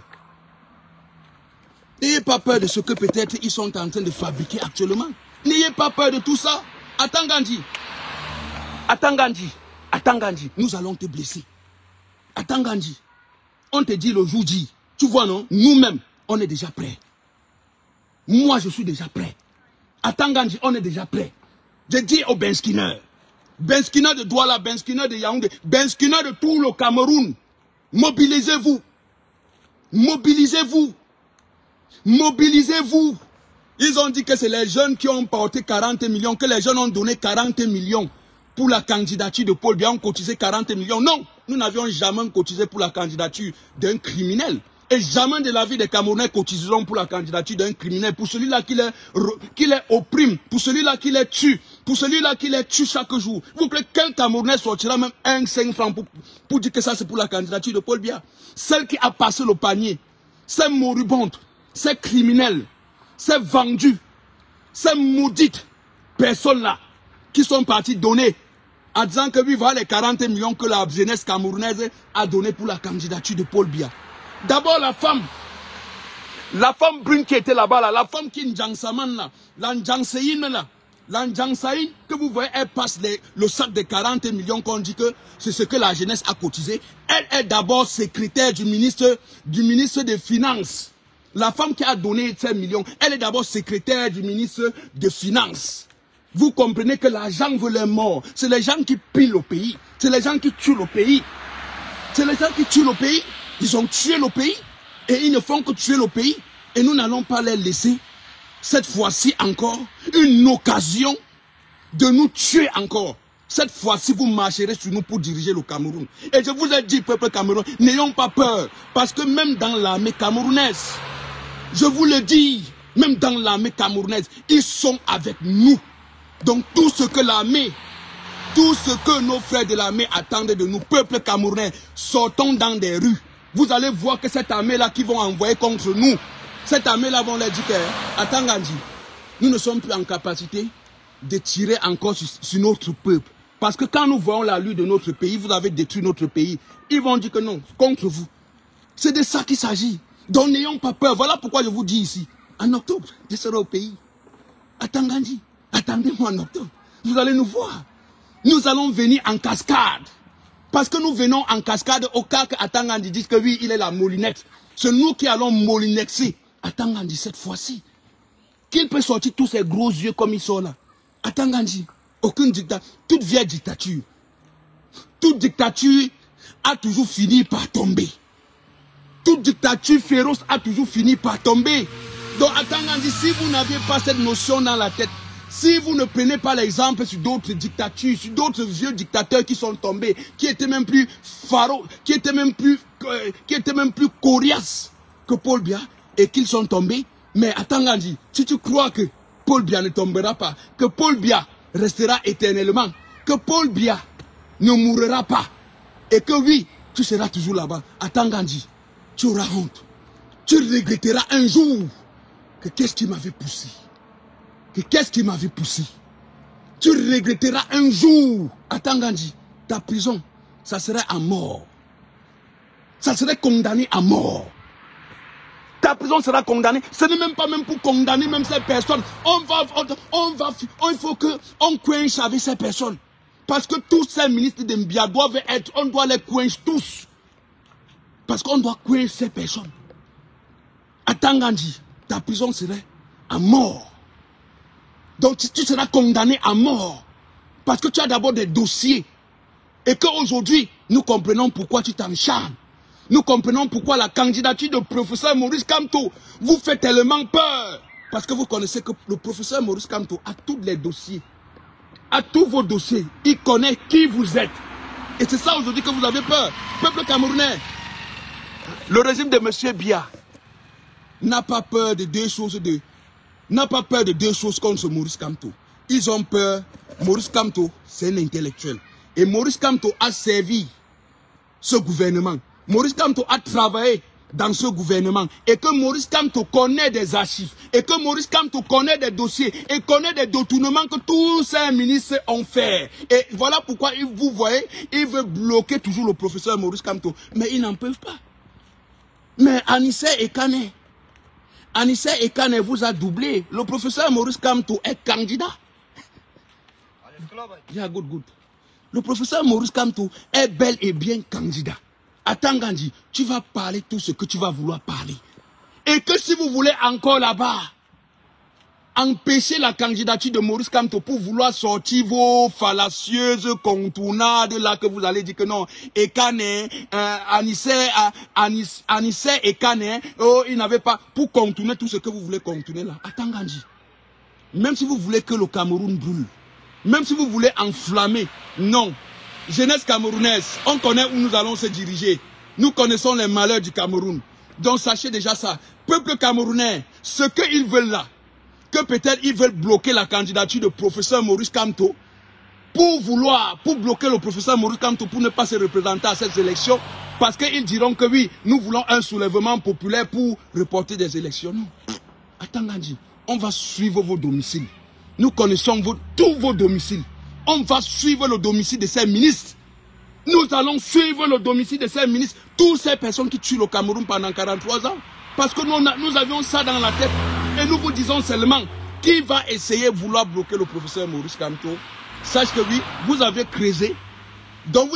N'ayez pas peur de ce que peut-être ils sont en train de fabriquer actuellement. N'ayez pas peur de tout ça. Attends Gandhi. Attends Gandhi. Attends Gandhi. Nous allons te blesser. Attends Gandhi. On te dit le jour J. Tu vois non? Nous-mêmes, on est déjà prêts. Moi, je suis déjà prêt. Attends Gandhi, on est déjà prêt. Je dis aux benskineurs. Benskineurs de Douala, benskineurs de Yaoundé, benskineurs de tout le Cameroun. Mobilisez-vous. Mobilisez-vous. Mobilisez-vous. Ils ont dit que c'est les jeunes qui ont porté 40 millions, que les jeunes ont donné 40 millions pour la candidature de Paul Biya, ont cotisé 40 millions. Non, nous n'avions jamais cotisé pour la candidature d'un criminel. Et jamais de la vie des Camerounais cotiseront pour la candidature d'un criminel, pour celui-là qui les opprime, pour celui-là qui les tue, pour celui-là qui les tue chaque jour. Vous plaît, quel Camerounais sortira même 5 francs pour dire que ça c'est pour la candidature de Paul Biya? Celle qui a passé le panier, c'est moribonde, c'est criminel, c'est vendu, ces maudites personnes-là qui sont parties donner en disant que oui, voilà les 40 millions que la jeunesse camerounaise a donné pour la candidature de Paul Biya. D'abord la femme brune qui était là-bas, là, la femme qui est N'Djangsaman là, la N'Djangsaïn là, la N'Djangsaïn que vous voyez, elle passe le sac de 40 millions qu'on dit que c'est ce que la jeunesse a cotisé. Elle est d'abord secrétaire du ministre des Finances. La femme qui a donné ces millions, elle est d'abord secrétaire du ministre des Finances. Vous comprenez que l'argent veut les morts. C'est les gens qui pillent le pays. C'est les gens qui tuent le pays. C'est les gens qui tuent le pays. Ils ont tué le pays et ils ne font que tuer le pays. Et nous n'allons pas les laisser, cette fois-ci encore, une occasion de nous tuer encore. Cette fois-ci, vous marcherez sur nous pour diriger le Cameroun. Et je vous ai dit, peuple camerounais, n'ayons pas peur. Parce que même dans l'armée camerounaise, je vous le dis, même dans l'armée camerounaise, ils sont avec nous. Donc tout ce que l'armée, tout ce que nos frères de l'armée attendent de nous, peuple camerounais, sortons dans des rues. Vous allez voir que cette armée-là qui vont envoyer contre nous, cette armée-là vont leur dire que, attends Gandhi, nous ne sommes plus en capacité de tirer encore sur notre peuple. Parce que quand nous voyons la lutte de notre pays, vous avez détruit notre pays, ils vont dire que non, contre vous. C'est de ça qu'il s'agit. Donc n'ayons pas peur. Voilà pourquoi je vous dis ici, en octobre, je serai au pays. Attends Gandhi, attendez-moi en octobre. Vous allez nous voir. Nous allons venir en cascade. Parce que nous venons en cascade au cas que Atangandi dise que oui, il est la moulinette. C'est nous qui allons moulinexer Atangandi cette fois-ci. Qu'il peut sortir tous ces gros yeux comme ils sont là. Atangandi, aucune dictature, toute vieille dictature. Toute dictature a toujours fini par tomber. Toute dictature féroce a toujours fini par tomber. Donc Atangandi, si vous n'avez pas cette notion dans la tête, si vous ne prenez pas l'exemple sur d'autres dictatures, sur d'autres vieux dictateurs qui sont tombés, qui étaient même plus pharaons, qui étaient même plus coriaces que Paul Biya, et qu'ils sont tombés, mais attends Gandhi, si tu crois que Paul Biya ne tombera pas, que Paul Biya restera éternellement, que Paul Biya ne mourra pas, et que oui, tu seras toujours là-bas, attends Gandhi, tu auras honte. Tu regretteras un jour que qu'est-ce qui m'avait poussé. Qu'est-ce qui m'avait poussé? Tu regretteras un jour, attends Gandhi, ta prison, ça serait à mort. Ça serait condamné à mort. Ta prison sera condamnée. Ce n'est même pas même pour condamner même ces personnes. Il faut qu'on coince avec ces personnes. Parce que tous ces ministres de Mbia doivent être, on doit les coincer tous. Parce qu'on doit coincer ces personnes. Attends Gandhi, ta prison serait à mort. Donc tu seras condamné à mort. Parce que tu as d'abord des dossiers. Et qu'aujourd'hui, nous comprenons pourquoi tu t'encharnes. Nous comprenons pourquoi la candidature de professeur Maurice Kamto vous fait tellement peur. Parce que vous connaissez que le professeur Maurice Kamto a tous les dossiers. A tous vos dossiers. Il connaît qui vous êtes. Et c'est ça aujourd'hui que vous avez peur. Peuple camerounais. Le régime de M. Biya n'a pas peur de deux choses. N'a pas peur de deux choses contre Maurice Kamto. Ils ont peur. Maurice Kamto, c'est un intellectuel. Et Maurice Kamto a servi ce gouvernement. Maurice Kamto a travaillé dans ce gouvernement et que Maurice Kamto connaît des archives et que Maurice Kamto connaît des dossiers et connaît des détournements que tous ces ministres ont fait. Et voilà pourquoi vous voyez, ils veulent bloquer toujours le professeur Maurice Kamto. Mais ils n'en peuvent pas. Mais Anissé Ekane vous a doublé. Le professeur Maurice Kamto est candidat. Yeah, good. Le professeur Maurice Kamto est bel et bien candidat. Attends Gandhi, tu vas parler tout ce que tu vas vouloir parler. Et que si vous voulez encore là-bas empêcher la candidature de Maurice Kamto pour vouloir sortir vos fallacieuses contournades là que vous allez dire que non, Ekane, Anissé Ekane, oh, il n'avait pas, pour contourner tout ce que vous voulez contourner là. Attends Gandhi, même si vous voulez que le Cameroun brûle, même si vous voulez enflammer, non. Jeunesse camerounaise, on connaît où nous allons se diriger. Nous connaissons les malheurs du Cameroun. Donc sachez déjà ça. Peuple camerounais, ce qu'ils veulent là, que peut-être ils veulent bloquer la candidature de professeur Maurice Kamto pour bloquer le professeur Maurice Kamto pour ne pas se représenter à cette élection, parce qu'ils diront que oui, nous voulons un soulèvement populaire pour reporter des élections. Non. Attends Gandhi, on va suivre vos domiciles. Nous connaissons tous vos domiciles. On va suivre le domicile de ces ministres. Nous allons suivre le domicile de ces ministres. Toutes ces personnes qui tuent le Cameroun pendant 43 ans. Parce que nous avions ça dans la tête. Et nous vous disons seulement qui va essayer de vouloir bloquer le professeur Maurice Kamto. Sache que oui, vous avez créé. Donc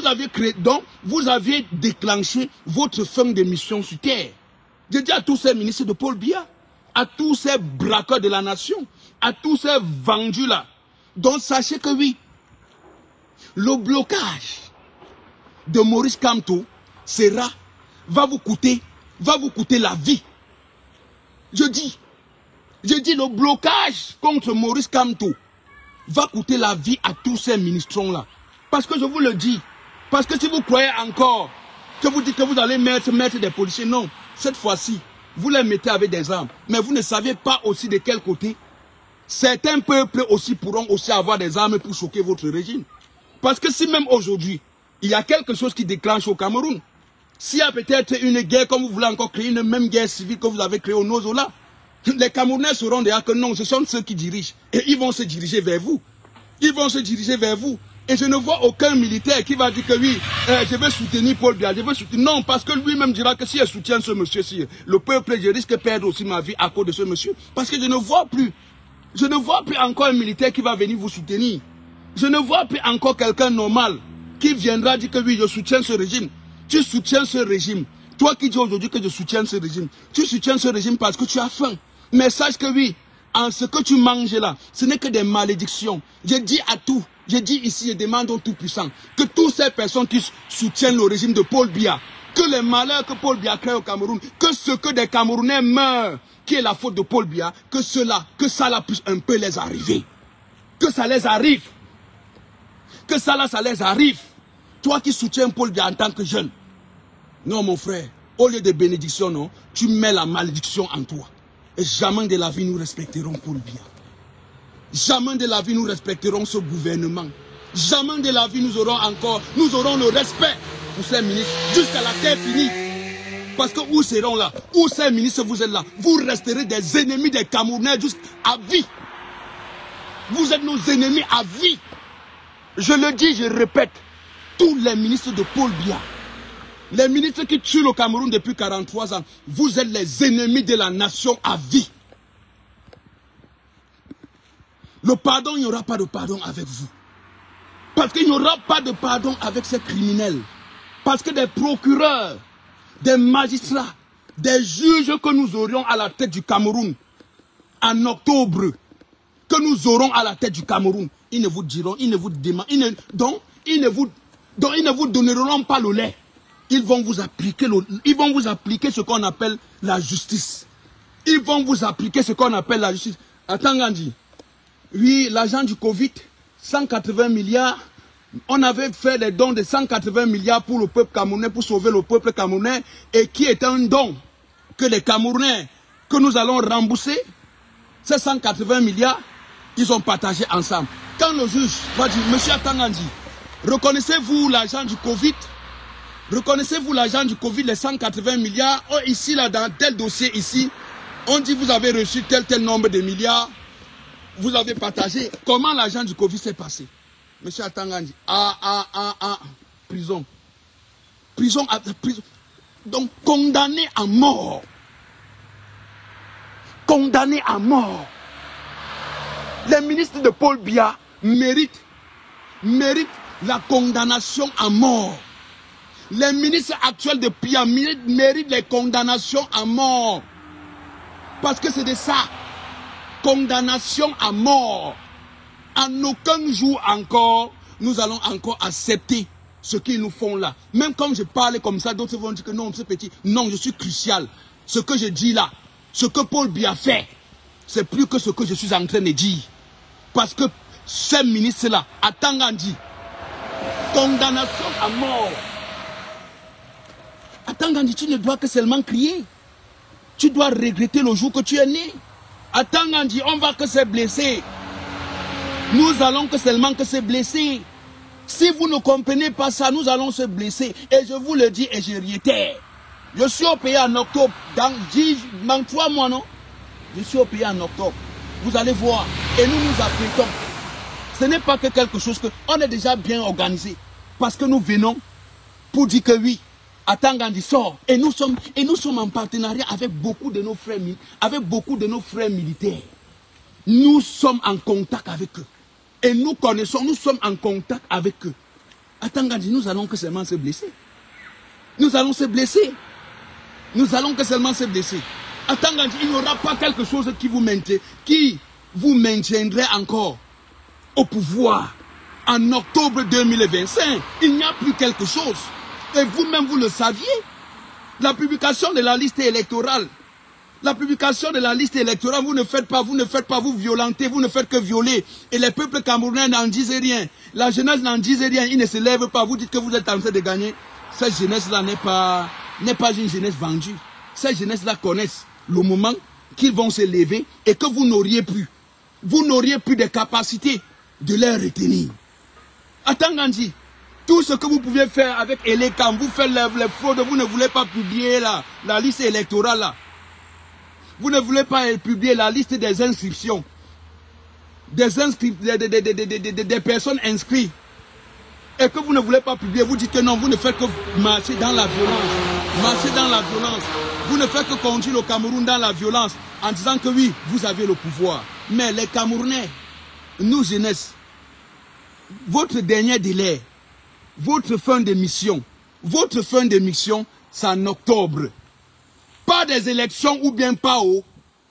vous aviez déclenché votre fin de mission sur terre. Je dis à tous ces ministres de Paul Biya, à tous ces braqueurs de la nation, à tous ces vendus là. Donc sachez que oui, le blocage de Maurice Kamto va vous coûter la vie. Je dis le blocage contre Maurice Kamto va coûter la vie à tous ces ministrons là. Parce que je vous le dis, parce que si vous croyez encore que vous dites que vous allez mettre des policiers, non, cette fois-ci, vous les mettez avec des armes. Mais vous ne savez pas aussi de quel côté. Certains peuples aussi pourront aussi avoir des armes pour choquer votre régime. Parce que si même aujourd'hui, il y a quelque chose qui déclenche au Cameroun, s'il y a peut-être une guerre, comme vous voulez encore créer une même guerre civile que vous avez créée au Nozola, les Camerounais sauront déjà que non, ce sont ceux qui dirigent. Et ils vont se diriger vers vous. Ils vont se diriger vers vous. Et je ne vois aucun militaire qui va dire que oui, je vais soutenir Paul Biya, je vais soutenir. Non, parce que lui-même dira que si je soutiens ce monsieur-ci, le peuple, je risque de perdre aussi ma vie à cause de ce monsieur. Parce que je ne vois plus encore un militaire qui va venir vous soutenir. Je ne vois plus encore quelqu'un normal qui viendra dire que oui, je soutiens ce régime. Tu soutiens ce régime. Toi qui dis aujourd'hui que je soutiens ce régime, tu soutiens ce régime parce que tu as faim. Mais sache que oui, en ce que tu manges là, ce n'est que des malédictions. Je dis à tout, je dis ici, je demande au Tout-Puissant, que toutes ces personnes qui soutiennent le régime de Paul Biya, que les malheurs que Paul Biya crée au Cameroun, que ce que des Camerounais meurent, qui est la faute de Paul Biya, que ça là puisse un peu les arriver. Que ça les arrive. Que ça les arrive. Toi qui soutiens Paul Biya en tant que jeune. Non mon frère, au lieu de bénédiction, non, tu mets la malédiction en toi. Et jamais de la vie nous respecterons Paul Biya. Jamais de la vie nous respecterons ce gouvernement. Jamais de la vie nous aurons le respect pour ces ministres jusqu'à la terre finie. Parce que où seront là? Où ces ministres vous êtes là? Vous resterez des ennemis des Camerounais jusqu'à vie. Vous êtes nos ennemis à vie. Je le dis, je répète, tous les ministres de Paul Biya, les ministres qui tuent le Cameroun depuis 43 ans, vous êtes les ennemis de la nation à vie. Le pardon, il n'y aura pas de pardon avec vous. Parce qu'il n'y aura pas de pardon avec ces criminels. Parce que des procureurs, des magistrats, des juges que nous aurions à la tête du Cameroun en octobre, que nous aurons à la tête du Cameroun, ils ne vous diront, ils ne vous demandent, ils ne vous donneront pas le lait. Ils vont vous appliquer ce qu'on appelle la justice. Ils vont vous appliquer ce qu'on appelle la justice. Attends Gandhi. Oui, l'argent du Covid, 180 milliards. On avait fait des dons de 180 milliards pour le peuple camerounais, pour sauver le peuple camerounais, et qui est un don que les Camerounais, que nous allons rembourser. Ces 180 milliards, ils ont partagé ensemble. Quand le juge va dire, monsieur Atangandi, reconnaissez-vous l'argent du Covid? Reconnaissez-vous l'argent du Covid, les 180 milliards? Oh, ici, là, dans tel dossier, ici, on dit vous avez reçu tel nombre de milliards. Vous avez partagé. Comment l'argent du Covid s'est passé? Monsieur Atangandji. Prison. Prison. Donc, condamné à mort. Condamné à mort. Les ministres de Paul Biya méritent la condamnation à mort. Les ministres actuels de Biya méritent les condamnations à mort. Parce que c'est de ça. Condamnation à mort. En aucun jour encore, nous allons encore accepter ce qu'ils nous font là. Même quand je parle comme ça, d'autres vont dire que non, c'est petit. Non, je suis crucial. Ce que je dis là, ce que Paul Biya fait, c'est plus que ce que je suis en train de dire. Parce que ces ministres-là, Atangandji, condamnation à mort. Atangandji, tu ne dois que seulement crier. Tu dois regretter le jour que tu es né. Atangandji, on va que se blesser. Nous allons que seulement que se blesser. Si vous ne comprenez pas ça, nous allons se blesser. Et je vous le dis et je réitère. Je suis au pays en octobre. Dans 3 mois, non? Je suis au pays en octobre. Vous allez voir. Et nous nous apprêtons. Ce n'est pas que quelque chose que... On est déjà bien organisé. Parce que nous venons pour dire que oui, Atangandji sort. Et nous sommes en partenariat avec beaucoup de nos frères, militaires. Nous sommes en contact avec eux. Et nous connaissons, nous sommes en contact avec eux. Atangandji, nous allons que seulement se blesser. Nous allons se blesser. Nous allons que seulement se blesser. Atangandji, il n'y aura pas quelque chose qui vous maintiendrait encore au pouvoir. En octobre 2025, il n'y a plus quelque chose. Et vous-même, vous le saviez. La publication de la liste électorale. La publication de la liste électorale, vous ne faites pas, vous violentez, vous ne faites que violer. Et les peuples camerounais n'en disent rien. La jeunesse n'en disent rien, ils ne se lèvent pas. Vous dites que vous êtes en train de gagner. Cette jeunesse-là n'est pas une jeunesse vendue. Cette jeunesse-là connaissent le moment qu'ils vont se lever et que vous n'auriez plus. Vous n'auriez plus de capacité de les retenir. Atangandji, tout ce que vous pouviez faire avec Elekam, vous faites les fraudes, vous ne voulez pas publier la liste électorale là. Vous ne voulez pas publier la liste des inscriptions. Des personnes inscrites. Et que vous ne voulez pas publier, vous dites que non, vous ne faites que marcher dans la violence. Marcher dans la violence. Vous ne faites que conduire le Cameroun dans la violence en disant que oui, vous avez le pouvoir. Mais les Camerounais, nous jeunesse, votre dernier délai, votre fin de mission, c'est en octobre. Pas des élections ou bien pas haut,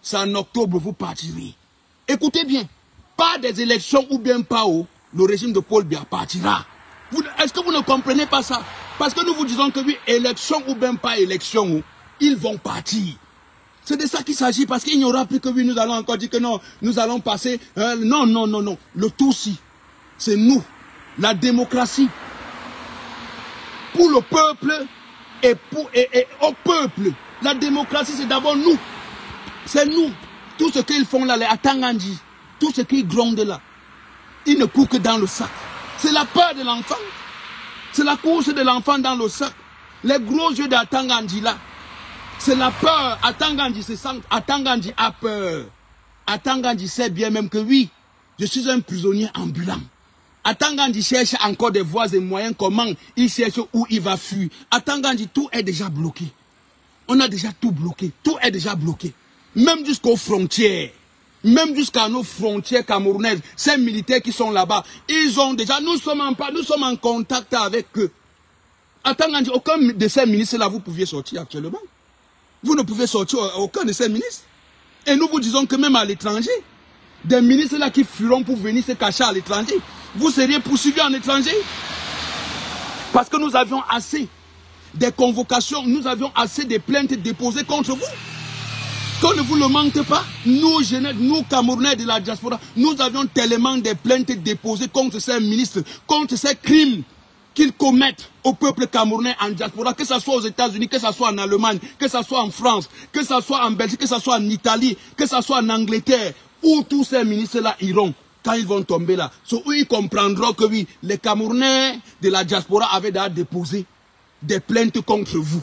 c'est en octobre vous partirez. Écoutez bien, pas des élections ou bien pas haut, le régime de Paul Biya partira. Est-ce que vous ne comprenez pas ça? Parce que nous vous disons que oui, élection ou bien pas élection, ils vont partir. C'est de ça qu'il s'agit, parce qu'il n'y aura plus que oui, nous allons encore dire que non, nous allons passer. Non. Le tout si, c'est nous, la démocratie. Pour le peuple et au peuple. La démocratie, c'est d'abord nous. C'est nous. Tout ce qu'ils font là, les Atangandji, tout ce qu'ils grondent là, ils ne courent que dans le sac. C'est la peur de l'enfant. C'est la course de l'enfant dans le sac. Les gros yeux d'Atangandji là, c'est la peur. Atangandji se sent, Atangandji a peur. Atangandji sait bien même que oui, je suis un prisonnier ambulant. Atangandji cherche encore des voies et moyens, comment il cherche où il va fuir. Atangandji, tout est déjà bloqué. On a déjà tout bloqué. Tout est déjà bloqué. Même jusqu'aux frontières. Même jusqu'à nos frontières camerounaises. Ces militaires qui sont là-bas, ils ont déjà... Nous sommes en contact avec eux. Atangandji, aucun de ces ministres-là, vous pouviez sortir actuellement. Vous ne pouvez sortir aucun de ces ministres. Et nous vous disons que même à l'étranger, des ministres-là qui fuiront pour venir se cacher à l'étranger, vous seriez poursuivis en étranger. Parce que nous avions assez des convocations, nous avions assez de plaintes déposées contre vous. Qu'on ne vous le manque pas, nous, jeunes, nous, Camerounais de la diaspora, nous avions tellement de plaintes déposées contre ces ministres, contre ces crimes qu'ils commettent au peuple camerounais en diaspora, que ce soit aux États-Unis, que ce soit en Allemagne, que ce soit en France, que ce soit en Belgique, que ce soit en Italie, que ce soit en Angleterre, où tous ces ministres-là iront. Quand ils vont tomber là, où ils comprendront que oui, les Camerounais de la diaspora avaient déjà déposé des plaintes contre vous.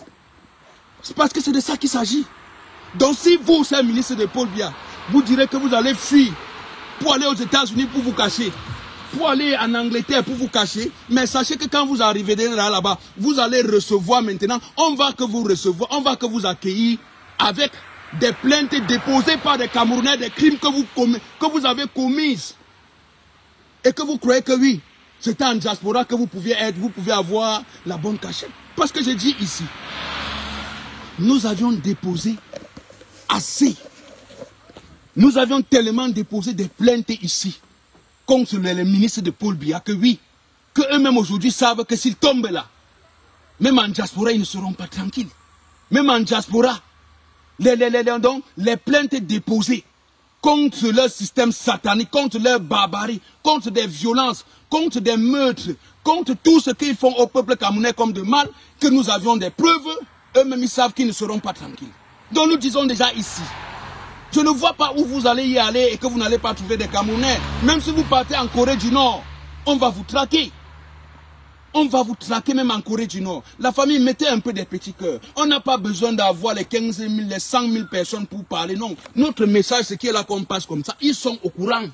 C'est parce que c'est de ça qu'il s'agit. Donc si vous, c'est le ministre de Paul Biya, vous direz que vous allez fuir pour aller aux États-Unis pour vous cacher, pour aller en Angleterre pour vous cacher, mais sachez que quand vous arriverez là-bas, vous allez recevoir maintenant, on va que vous recevoir, on va que vous accueillir avec des plaintes déposées par des Camerounais, des crimes que vous avez commis. Et que vous croyez que oui, c'était en diaspora que vous pouviez être, vous pouvez avoir la bonne cachette. Parce que je dis ici, nous avions déposé assez. Nous avions tellement déposé des plaintes ici contre les ministres de Paul Biya que oui, que eux-mêmes aujourd'hui savent que s'ils tombent là, même en diaspora, ils ne seront pas tranquilles. Même en diaspora, les plaintes déposées contre leur système satanique, contre leur barbarie, contre des violences, contre des meurtres, contre tout ce qu'ils font au peuple camerounais comme de mal, que nous avions des preuves, eux-mêmes ils savent qu'ils ne seront pas tranquilles. Donc nous disons déjà ici, je ne vois pas où vous allez y aller et que vous n'allez pas trouver des Camerounais. Même si vous partez en Corée du Nord, on va vous traquer. On va vous traquer même en Corée du Nord. La famille, mettez un peu des petits cœurs. On n'a pas besoin d'avoir les 15 000, les 100 000 personnes pour parler. Non, notre message, c'est qu'il est là qu'on passe comme ça. Ils sont au courant.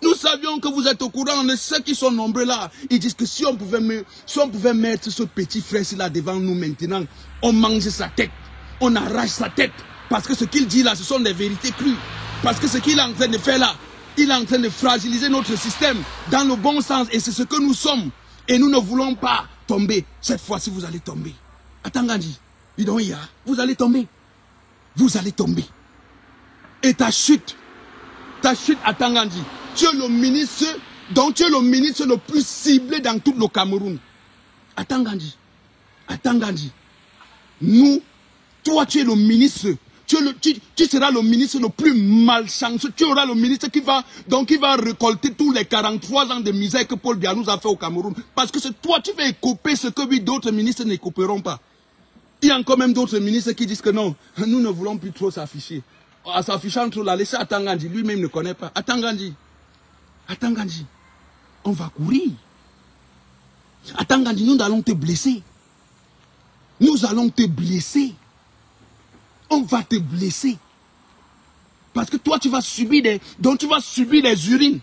Nous savions que vous êtes au courant. Ceux qui sont nombreux là, ils disent que si on pouvait mettre ce petit frère-ci là devant nous maintenant, on mange sa tête. On arrache sa tête. Parce que ce qu'il dit là, ce sont des vérités crues. Parce que ce qu'il est en train de faire là, il est en train de fragiliser notre système dans le bon sens. Et c'est ce que nous sommes. Et nous ne voulons pas tomber. Cette fois-ci, vous allez tomber. Attends, Gandhi, vous allez tomber. Vous allez tomber. Et ta chute à Tangandji, tu es le ministre, donc tu es le ministre le plus ciblé dans tout le Cameroun. À Tangandji, nous, toi tu es le ministre, tu seras le ministre le plus malchanceux, tu auras le ministre qui va récolter tous les 43 ans de misère que Paul Biya nous a fait au Cameroun. Parce que c'est toi, tu vas écoper ce que d'autres ministres n'écoperont pas. Il y a encore même d'autres ministres qui disent que non, nous ne voulons plus trop s'afficher. En s'affichant trop, la laisser à Tangandji, lui-même ne connaît pas. À Tangandji, on va courir. À Tangandji, nous allons te blesser. Nous allons te blesser. On va te blesser. Parce que toi, tu vas subir les urines.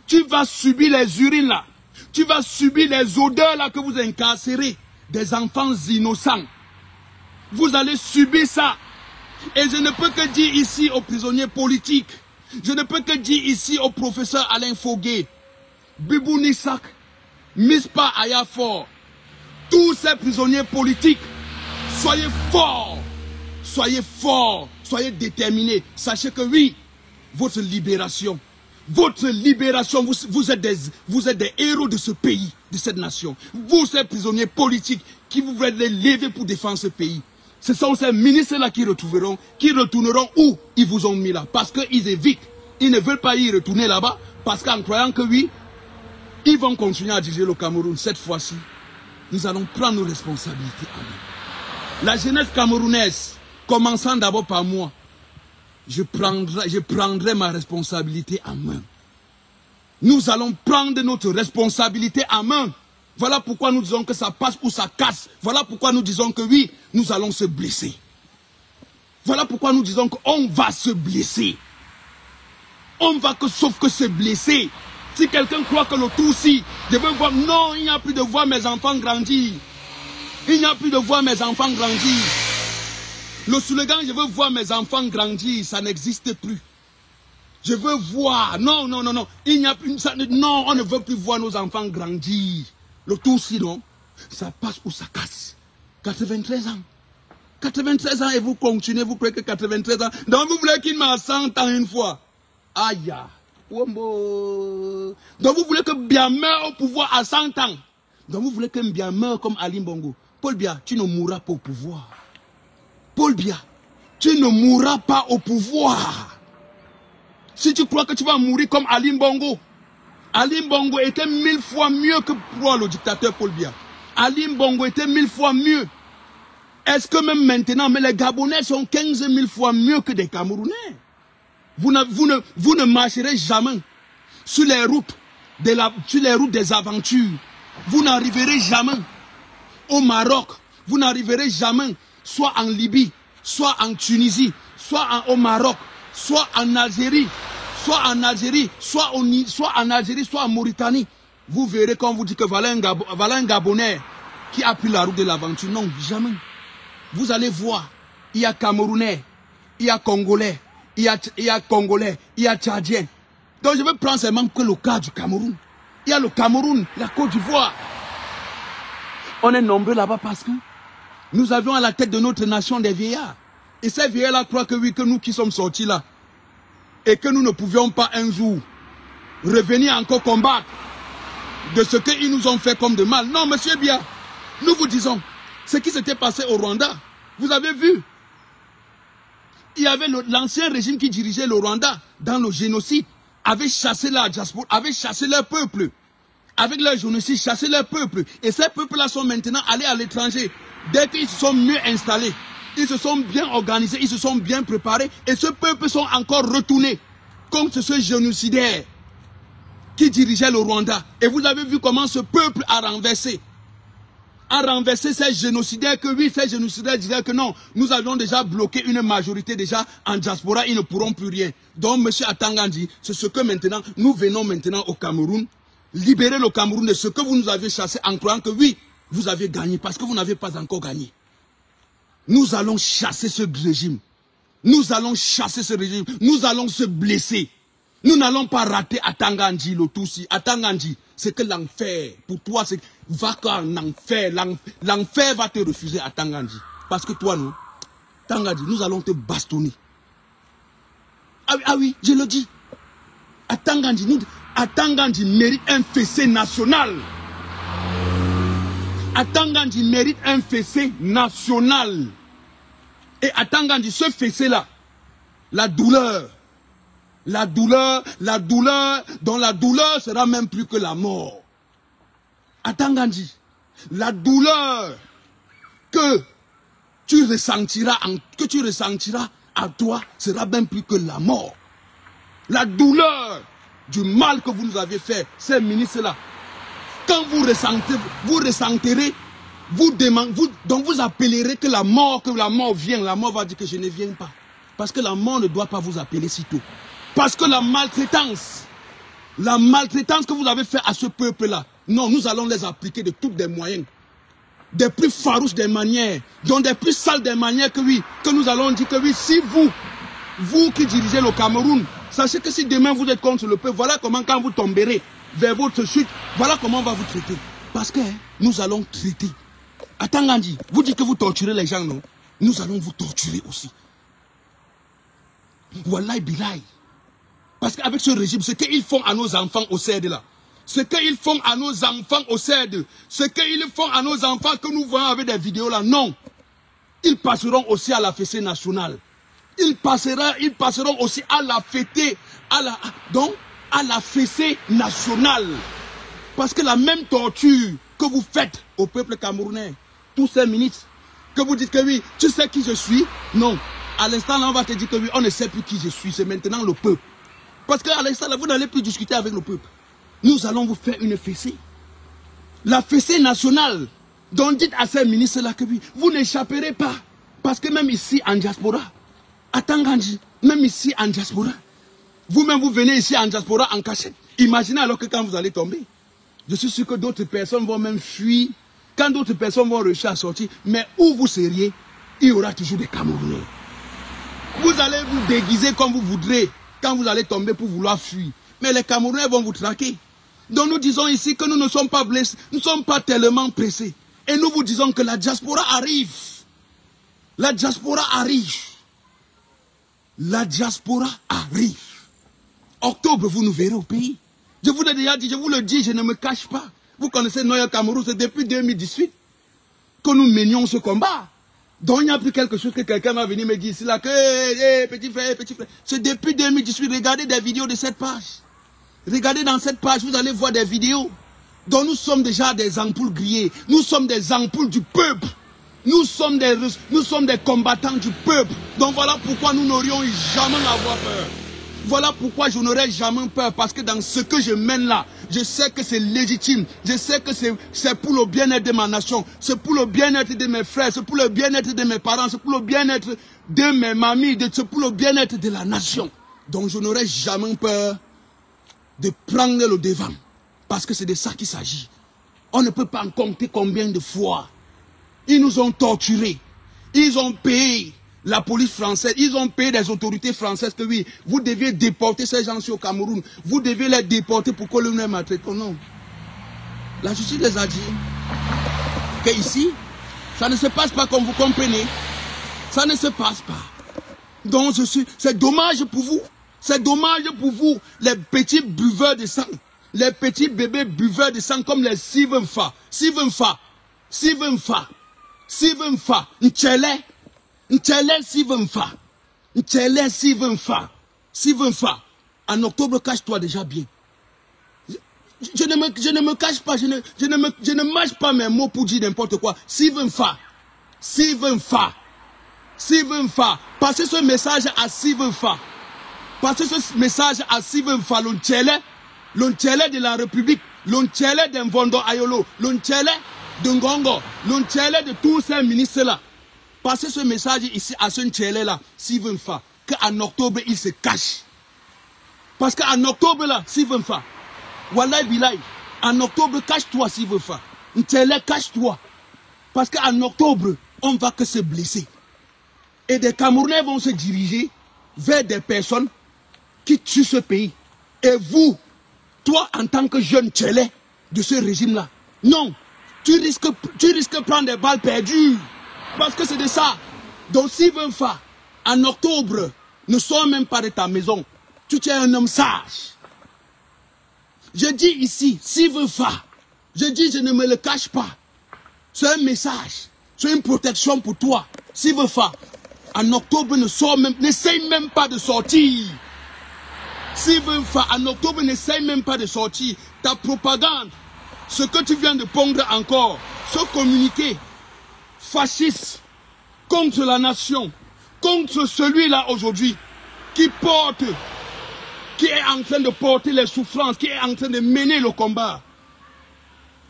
Tu vas subir les urines là. Tu vas subir les odeurs là que vous incarcérez. Des enfants innocents. Vous allez subir ça. Et je ne peux que dire ici aux prisonniers politiques. Je ne peux que dire ici au professeur Alain Fogué. Bibou Nissak. Mispa Ayafor. Tous ces prisonniers politiques. Soyez forts. Soyez forts, soyez déterminés. Sachez que oui, votre libération, vous êtes des héros de ce pays, de cette nation. Vous, ces prisonniers politiques qui vous voulez les lever pour défendre ce pays. Ce sont ces ministres-là qui retourneront où ils vous ont mis là. Parce qu'ils évitent, ils ne veulent pas y retourner là-bas. Parce qu'en croyant que oui, ils vont continuer à diriger le Cameroun. Cette fois-ci, nous allons prendre nos responsabilités en main. La jeunesse camerounaise, commençant d'abord par moi, je prendrai ma responsabilité en main. Nous allons prendre notre responsabilité en main. Voilà pourquoi nous disons que ça passe ou ça casse. Voilà pourquoi nous disons que oui, nous allons se blesser. Voilà pourquoi nous disons qu'on va se blesser. On va que sauf que se blesser. Si quelqu'un croit que le tout si, je veux voir, non, il n'y a plus de voir mes enfants grandir. Il n'y a plus de voir mes enfants grandir. Le slogan, je veux voir mes enfants grandir, ça n'existe plus. Je veux voir, non, il n'y a plus, non, on ne veut plus voir nos enfants grandir. Le tout sinon, ça passe ou ça casse. 93 ans. 93 ans et vous continuez, vous croyez que 93 ans. Donc vous voulez qu'il meure 100 ans une fois. Aïe. Donc vous voulez que Biya meure au pouvoir à 100 ans. Donc vous voulez que Biya meure comme Ali Bongo. Paul Biya, tu ne mourras pas au pouvoir. Paul Biya, tu ne mourras pas au pouvoir. Si tu crois que tu vas mourir comme Ali Bongo, Ali Bongo était 1000 fois mieux que pour le dictateur Paul Biya. Ali Bongo était 1000 fois mieux. Est-ce que même maintenant, mais les Gabonais sont 15 000 fois mieux que des Camerounais? Vous ne marcherez jamais sur les routes des aventures. Vous n'arriverez jamais. au Maroc, vous n'arriverez jamais, soit en Libye, soit en Tunisie, soit au Maroc, soit en Algérie, soit en Algérie, soit en Mauritanie. Vous verrez quand vous dites que voilà un Gabonais qui a pris la route de l'aventure. Non, jamais. Vous allez voir, il y a Camerounais, il y a Congolais, il y a Tchadien. Donc je vais prendre seulement que le cas du Cameroun. Il y a le Cameroun, la Côte d'Ivoire. On est nombreux là-bas parce que nous avions à la tête de notre nation des vieillards. Et ces vieillards-là croient que oui, que nous qui sommes sortis là, et que nous ne pouvions pas un jour revenir encore combattre de ce qu'ils nous ont fait comme de mal. Non, monsieur Biya, nous vous disons, ce qui s'était passé au Rwanda, vous avez vu, il y avait l'ancien régime qui dirigeait le Rwanda dans le génocide, avait chassé la diaspora, avait chassé leur peuple. Avec leur génocide, chassé leur peuple. Et ces peuples-là sont maintenant allés à l'étranger. Dès qu'ils se sont mieux installés, ils se sont bien organisés, ils se sont bien préparés. Et ce peuple sont encore retournés contre ce génocidaire qui dirigeait le Rwanda. Et vous avez vu comment ce peuple a renversé ces génocidaires, que oui, ces génocidaires disaient que non, nous avions déjà bloqué une majorité déjà en diaspora, ils ne pourront plus rien. Donc, M. Atangandi, c'est ce que maintenant, nous venons maintenant au Cameroun, libérer le Cameroun de ce que vous nous avez chassé en croyant que oui, vous avez gagné, parce que vous n'avez pas encore gagné. Nous allons chasser ce régime. Nous allons chasser ce régime. Nous allons se blesser. Nous n'allons pas rater Atangandi, le Tutsi. Atangandi, c'est que l'enfer, pour toi, c'est va qu'en enfer. L'enfer va te refuser Atangandi. Parce que toi, nous, Atangandi, nous allons te bastonner. Ah oui, je le dis. Atangandi mérite un fessé national. Atangandi mérite un fessé national. Et Atangandi, ce fessé-là, la douleur, dont la douleur sera même plus que la mort. Atangandi, la douleur que tu ressentiras à toi sera même plus que la mort. La douleur du mal que vous nous avez fait, ces ministres-là, quand vous ressentirez, donc vous appellerez que la mort vient. La mort va dire que je ne viens pas. Parce que la mort ne doit pas vous appeler si tôt. Parce que la maltraitance que vous avez fait à ce peuple-là, non, nous allons les appliquer de toutes des moyens. Des plus farouches des manières, donc des plus sales des manières que oui, que nous allons dire que oui, si vous qui dirigez le Cameroun, sachez que si demain vous êtes contre le peuple, voilà comment quand vous tomberez vers votre chute, voilà comment on va vous traiter. Parce que nous allons traiter. Atangandi, vous dites que vous torturez les gens, non? Nous allons vous torturer aussi. Wallahi billahi. Parce qu'avec ce régime, ce qu'ils font à nos enfants au CED là, ce qu'ils font à nos enfants au CED, ce qu'ils font à nos enfants que nous voyons avec des vidéos là, non. Ils passeront aussi à la fessée nationale. Ils passeront aussi à la fêter, à la fessée nationale. Parce que la même torture que vous faites au peuple camerounais, tous ces ministres, que vous dites que oui, tu sais qui je suis? Non. À l'instant là, on va te dire que oui, on ne sait plus qui je suis, c'est maintenant le peuple. Parce qu'à l'instant là, vous n'allez plus discuter avec le peuple. Nous allons vous faire une fessée. La fessée nationale. Donc dites à ces ministres là que oui, vous n'échapperez pas. Parce que même ici en diaspora, Atangandi, même ici en diaspora, vous-même vous venez ici en diaspora en cachette. Imaginez alors que quand vous allez tomber, je suis sûr que d'autres personnes vont même fuir. Quand d'autres personnes vont réussir à sortir, mais où vous seriez, il y aura toujours des Camerounais. Vous allez vous déguiser comme vous voudrez quand vous allez tomber pour vouloir fuir. Mais les Camerounais vont vous traquer. Donc nous disons ici que nous ne sommes pas blessés, nous ne sommes pas tellement pressés. Et nous vous disons que la diaspora arrive. La diaspora arrive. La diaspora arrive. Octobre, vous nous verrez au pays. Je vous l'ai déjà dit, je vous le dis, je ne me cache pas. Vous connaissez Noël Cameroun, c'est depuis 2018 que nous menions ce combat. Donc il n'y a plus quelque chose que quelqu'un va venir me dire ici là que petit frère. C'est depuis 2018. Regardez des vidéos de cette page. Regardez dans cette page, vous allez voir des vidéos. Donc nous sommes déjà des ampoules grillées. Nous sommes des ampoules du peuple. Nous sommes des combattants du peuple. Donc voilà pourquoi nous n'aurions jamais à avoir peur. Voilà pourquoi je n'aurai jamais peur, parce que dans ce que je mène là, je sais que c'est légitime, je sais que c'est pour le bien-être de ma nation, c'est pour le bien-être de mes frères, c'est pour le bien-être de mes parents, c'est pour le bien-être de mes mamies, c'est pour le bien-être de la nation. Donc je n'aurai jamais peur de prendre le devant, parce que c'est de ça qu'il s'agit. On ne peut pas en compter combien de fois ils nous ont torturés, ils ont payé la police française, ils ont payé des autorités françaises que oui, vous deviez déporter ces gens-ci au Cameroun, vous devez les déporter pour coloniser maltraitants. Non. La justice les a dit que ici, ça ne se passe pas comme vous comprenez. Ça ne se passe pas. Donc c'est dommage pour vous. C'est dommage pour vous, les petits buveurs de sang, les petits bébés buveurs de sang comme les Sivenfa, Sivenfa. En octobre, cache-toi déjà bien. Je ne me cache pas, je ne mâche pas mes mots pour dire n'importe quoi. Sivenfa. Passez ce message à Sivenfa. Passez ce message à Sivenfa, l'ontiele de la République, l'ontiele d'Envondo Ayolo, l'ontiele de Ngongo, l'ontiele de tous ces ministres-là. Passez ce message ici à ce Ntiele-là, Sivenfa, qu'en octobre, il se cache. Parce qu'en octobre, là, Sivenfa, Wallahi Bilaï, en octobre, cache-toi, Sivenfa. Ntiele, cache-toi. Parce qu'en octobre, on va que se blesser. Et des Camerounais vont se diriger vers des personnes qui tuent ce pays. Et vous, toi en tant que jeune Tchélé de ce régime-là, non, tu risques de prendre des balles perdues. Parce que c'est de ça. Donc Sivenfa, en octobre, ne sors même pas de ta maison. Tu es un homme sage. Je dis ici, Sivenfa, je dis, je ne me le cache pas. C'est un message, c'est une protection pour toi. Sivenfa, en octobre, n'essaye même pas de sortir. Sivenfa, en octobre, n'essaye même pas de sortir. Ta propagande, ce que tu viens de pondre encore, ce communiqué fasciste contre la nation, contre celui-là aujourd'hui, qui est en train de porter les souffrances, qui est en train de mener le combat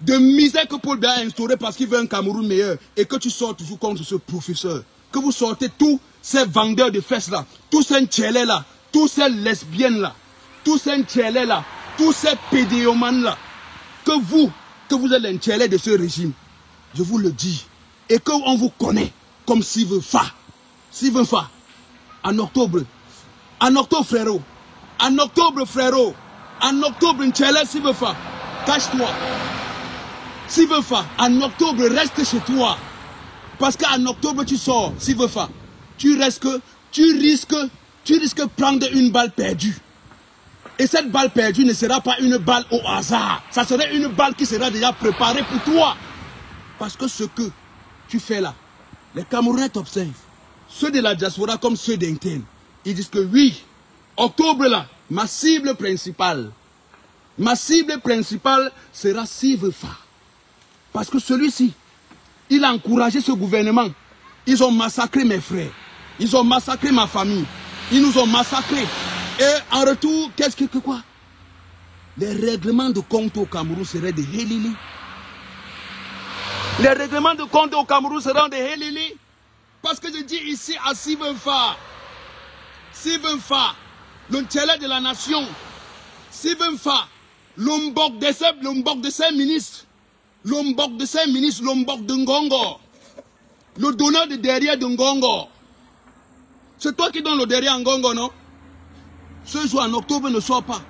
de misère que Paul Biya a instauré parce qu'il veut un Cameroun meilleur, et que tu sors toujours contre ce professeur, que vous sortez tous ces vendeurs de fesses là, tous ces Tchélés là, tous ces lesbiennes là, tous ces Tchélés là, tous ces pédéomanes là, que vous êtes les Tchélés de ce régime, je vous le dis, et qu'on vous connaît comme Sivenfa, en octobre frérot, en octobre Tchélé Sivenfa, cache-toi. Sivenfa, en octobre, reste chez toi. Parce qu'en octobre, tu sors, Sivenfa. Tu risques de prendre une balle perdue. Et cette balle perdue ne sera pas une balle au hasard. Ça serait une balle qui sera déjà préparée pour toi. Parce que ce que tu fais là, les Camerounais t'observent. Ceux de la diaspora comme ceux d'interne. Ils disent que oui, octobre là, ma cible principale sera Sivenfa. Parce que celui-ci, il a encouragé ce gouvernement. Ils ont massacré mes frères. Ils ont massacré ma famille. Ils nous ont massacrés. Et en retour, qu'est-ce que quoi? Les règlements de compte au Cameroun seraient des Helili. Les règlements de compte au Cameroun seront des Helili. Parce que je dis ici à Sivenfa, le Tchélé de la nation, Sivenfa, l'hombok de ses ministres, Lombok de Ngongo. Le donneur de derrière de Ngongo. C'est toi qui donnes le derrière à Ngongo, non? Ce jour en octobre ne sort pas.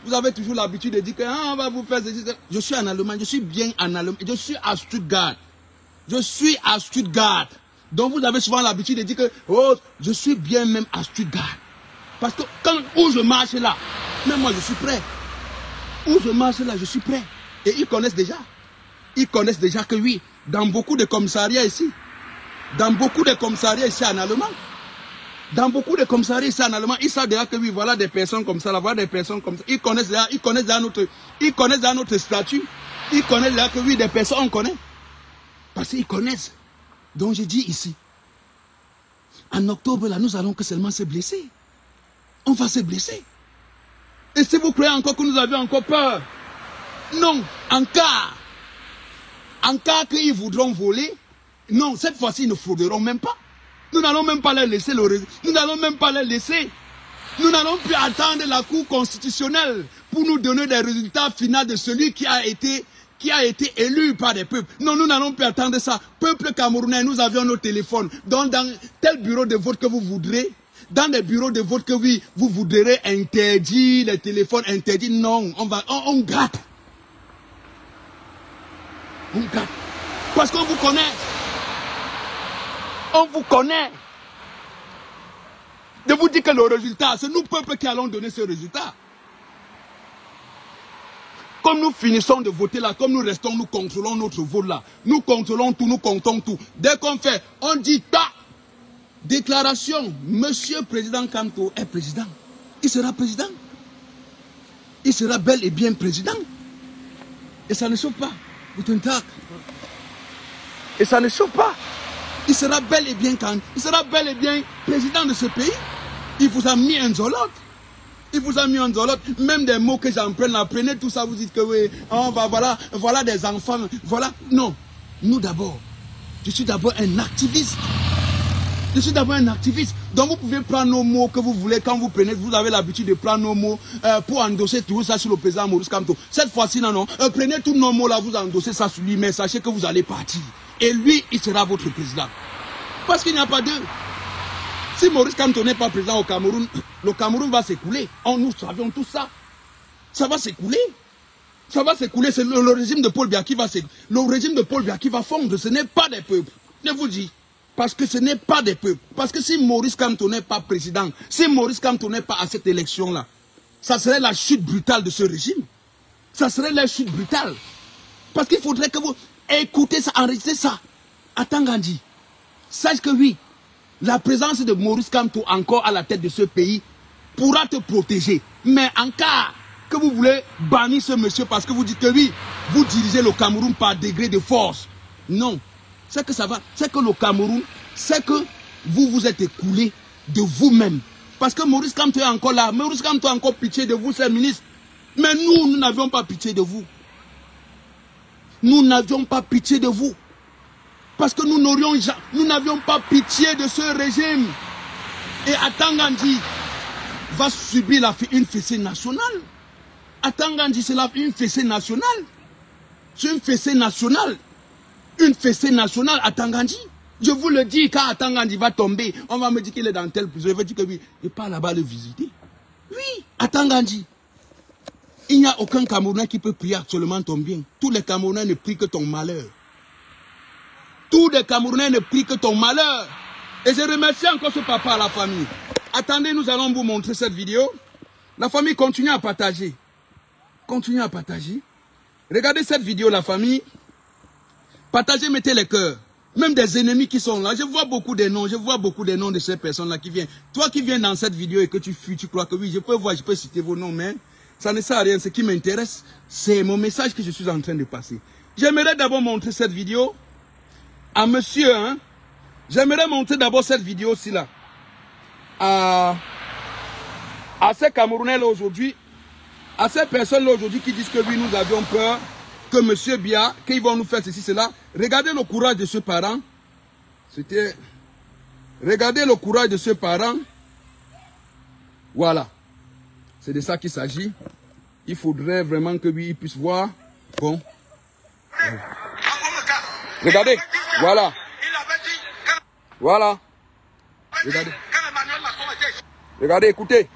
Vous avez toujours l'habitude de dire que on va vous faire ceci. Je suis en Allemagne, je suis bien en Allemagne. Je suis à Stuttgart. Donc vous avez souvent l'habitude de dire que oh, je suis bien même à Stuttgart. Parce que où je marche là, même moi je suis prêt. Où je marche là, je suis prêt. Et ils connaissent déjà. Ils connaissent déjà que oui, dans beaucoup de commissariats ici, en Allemagne, ils savent déjà que oui, voilà des personnes comme ça, voilà des personnes comme ça. Ils connaissent déjà notre statut. Ils connaissent déjà que oui, des personnes on connaît. Parce qu'ils connaissent. Donc je dis ici, en octobre là, nous allons que seulement se blesser. on va se blesser. Et si vous croyez encore que nous avions encore peur, non, en cas qu'ils voudront voler, non, cette fois-ci, ils ne frauderont même pas. Nous n'allons même pas les laisser Nous n'allons même pas les laisser. Nous n'allons plus attendre la Cour constitutionnelle pour nous donner des résultats finaux de celui qui a été élu par des peuples. Non, nous n'allons plus attendre ça. Peuple camerounais, nous avions nos téléphones. Donc, dans tel bureau de vote que vous voudrez, dans des bureaux de vote que vous voudrez interdire, les téléphones interdits, non, on gratte. On gratte. Parce qu'on vous connaît. On vous connaît. De vous dire que le résultat, c'est nous, peuple, qui allons donner ce résultat. Comme nous finissons de voter là, comme nous restons, nous contrôlons notre vote là. Nous contrôlons tout, nous comptons tout. Dès qu'on fait, on dit ta déclaration. Monsieur Président Kamto est président. Il sera président. Il sera bel et bien président. Et ça ne chauffe pas. Et ça ne chauffe pas. Il sera bel et bien président de ce pays. Il vous a mis un zolote. Il vous a mis un zolote. Même des mots que j'emprunte, apprenez tout ça, vous dites que oui, voilà des enfants, voilà. Non. Nous d'abord, je suis d'abord un activiste. Je suis d'abord un activiste. Donc vous pouvez prendre nos mots que vous voulez quand vous prenez, vous avez l'habitude de prendre nos mots pour endosser tout ça sur le président Maurice Kamto. Cette fois-ci, non. Prenez tous nos mots là, vous endossez ça sur lui, mais sachez que vous allez partir. Et lui, il sera votre président. Parce qu'il n'y a pas d'eux. Si Maurice Kamto n'est pas président au Cameroun, le Cameroun va s'écouler. Nous savions tout ça. Ça va s'écouler. Ça va s'écouler. C'est le régime de Paul Biya qui va s'écouler. Le régime de Paul Biya qui va fondre. Ce n'est pas des peuples. Je vous dis. Parce que ce n'est pas des peuples. Parce que si Maurice Kamto n'est pas président, si Maurice Kamto n'est pas à cette élection-là, ça serait la chute brutale de ce régime. Ça serait la chute brutale. Parce qu'il faudrait que vous écoutez ça, enregistrez ça. À Tangandji. Sache que oui, la présence de Maurice Kamto encore à la tête de ce pays pourra te protéger. Mais en cas que vous voulez bannir ce monsieur parce que vous dites que oui, vous dirigez le Cameroun par degré de force. Non. C'est que ça va, c'est que le Cameroun, c'est que vous vous êtes écoulé de vous-même. Parce que Maurice Kamto est encore là. Maurice Kamto a encore pitié de vous, ses ministres. Mais nous n'avions pas pitié de vous. Nous n'avions pas pitié de vous. Parce que nous n'avions pas pitié de ce régime. Et Tangandji va subir une fessée nationale. Tangandji, c'est une fessée nationale. C'est une fessée nationale. Une fessée nationale à Tangandji. Je vous le dis, quand Tangandji va tomber, on va me dire qu'il est dans tel prison. Je vais dire que oui, je pars là-bas le visiter. Oui, à Tangandji. Il n'y a aucun Camerounais qui peut prier actuellement ton bien. Tous les Camerounais ne prient que ton malheur. Tous les Camerounais ne prient que ton malheur. Et je remercie encore ce papa à la famille. Attendez, nous allons vous montrer cette vidéo. La famille continue à partager. Continuez à partager. Regardez cette vidéo, la famille. Partagez, mettez les cœurs. Même des ennemis qui sont là. Je vois beaucoup de noms. Je vois beaucoup de noms de ces personnes-là qui viennent. Toi qui viens dans cette vidéo et que tu fuis, tu crois que oui, je peux voir, je peux citer vos noms, mais ça ne sert à rien. Ce qui m'intéresse, c'est mon message que je suis en train de passer. J'aimerais d'abord montrer cette vidéo à monsieur. J'aimerais montrer d'abord cette vidéo-ci là. À ces Camerounais-là aujourd'hui. À ces personnes-là aujourd'hui qui disent que oui, nous avions peur. Que monsieur Biya, qu'ils vont nous faire ceci, cela. Regardez le courage de ce parent. Regardez le courage de ce parent. Voilà. C'est de ça qu'il s'agit. Il faudrait vraiment que lui puisse voir. Bon. Regardez. Voilà. Voilà. Regardez. Regardez, écoutez.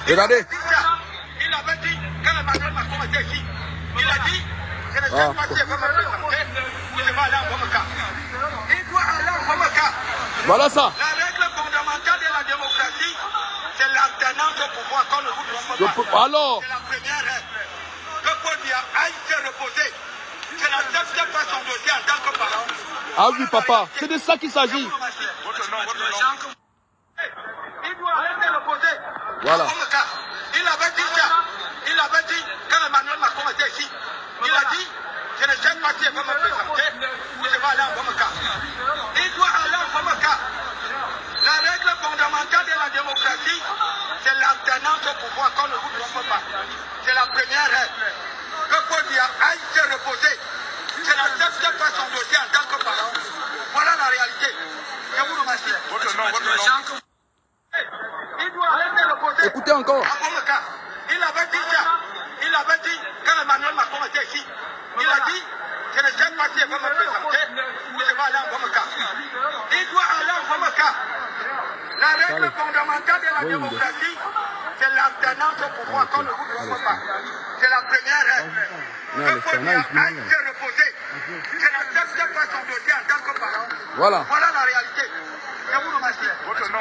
Regardez. Il a dit, je ne sais pas si vous me présentez, vous devez aller en Bamaka. Il doit aller en Bamaka. Voilà ça. La règle fondamentale de la démocratie, c'est l'alternance au pouvoir quand le gouvernement va. Alors. C'est la première règle. Que Paul Biya aille se reposer. Je n'accepte pas son dossier en tant que parent. Ah oui, papa, c'est de ça qu'il s'agit. Votre nom. Il doit aller se reposer. Voilà. Il avait dit ça. Il avait dit, quand Emmanuel Macron était ici, il a dit, je ne sais pas si il va me présenter, ou je vais aller en Bamaka. Il doit aller en Bamaka. La règle fondamental de la démocratie, c'est l'alternance au pouvoir qu'on ne vous trompe pas. C'est la première règle. Le Paul Biya aille se reposer. C'est la seule qui fait son dossier en tant que parent. Voilà la réalité. Je vous remercie. Votre nom. Il doit aller se reposer. Écoutez encore. Il avait dit ça. Il avait dit quand Emmanuel Macron était ici. Il a dit, je ne sais pas si il va me présenter ou je vais aller en Bomeka. Il doit aller en Bomeka. La règle fondamentale de la démocratie, c'est l'alternance au pouvoir qu'on ne vous trompe pas. C'est la première règle. Le Paul aille se reposer. C'est la seule qui fait son dossier en tant que parent. Voilà. Voilà la réalité. Je vous remercie. Votre nom.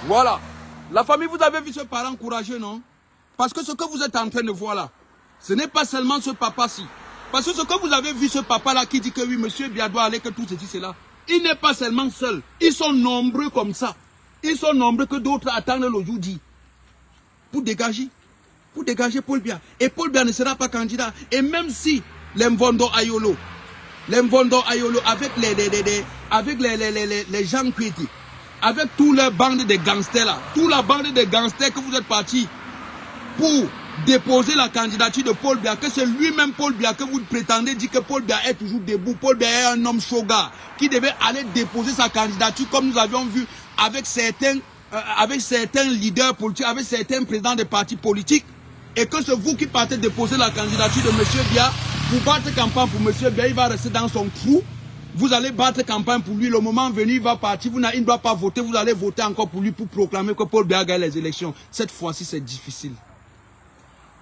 Voilà. La famille, vous avez vu ce parent courageux, non? Parce que ce que vous êtes en train de voir là, ce n'est pas seulement ce papa-ci. Parce que ce que vous avez vu, ce papa-là qui dit que oui, monsieur Biya doit aller, que tout ceci, c'est là. Il n'est pas seulement seul. Ils sont nombreux comme ça. Ils sont nombreux que d'autres attendent le jour dit. Pour dégager Paul Biya. Et Paul Biya ne sera pas candidat. Et même si les Mvondo Ayolo, avec les gens qui étaient, avec toute la bande de gangsters là, toute la bande de gangsters que vous êtes partis pour déposer la candidature de Paul Biya, que c'est lui-même Paul Biya que vous prétendez dire que Paul Biya est toujours debout. Paul Biya est un homme shoga qui devait aller déposer sa candidature comme nous avions vu avec certains leaders politiques, avec certains présidents des partis politiques, et que c'est vous qui partez déposer la candidature de M. Biya pour battre campagne pour M. Biya. Il va rester dans son trou. Vous allez battre campagne pour lui. Le moment venu, il va partir. Il ne doit pas voter. Vous allez voter encore pour lui pour proclamer que Paul Biya gagne les élections. Cette fois-ci, c'est difficile.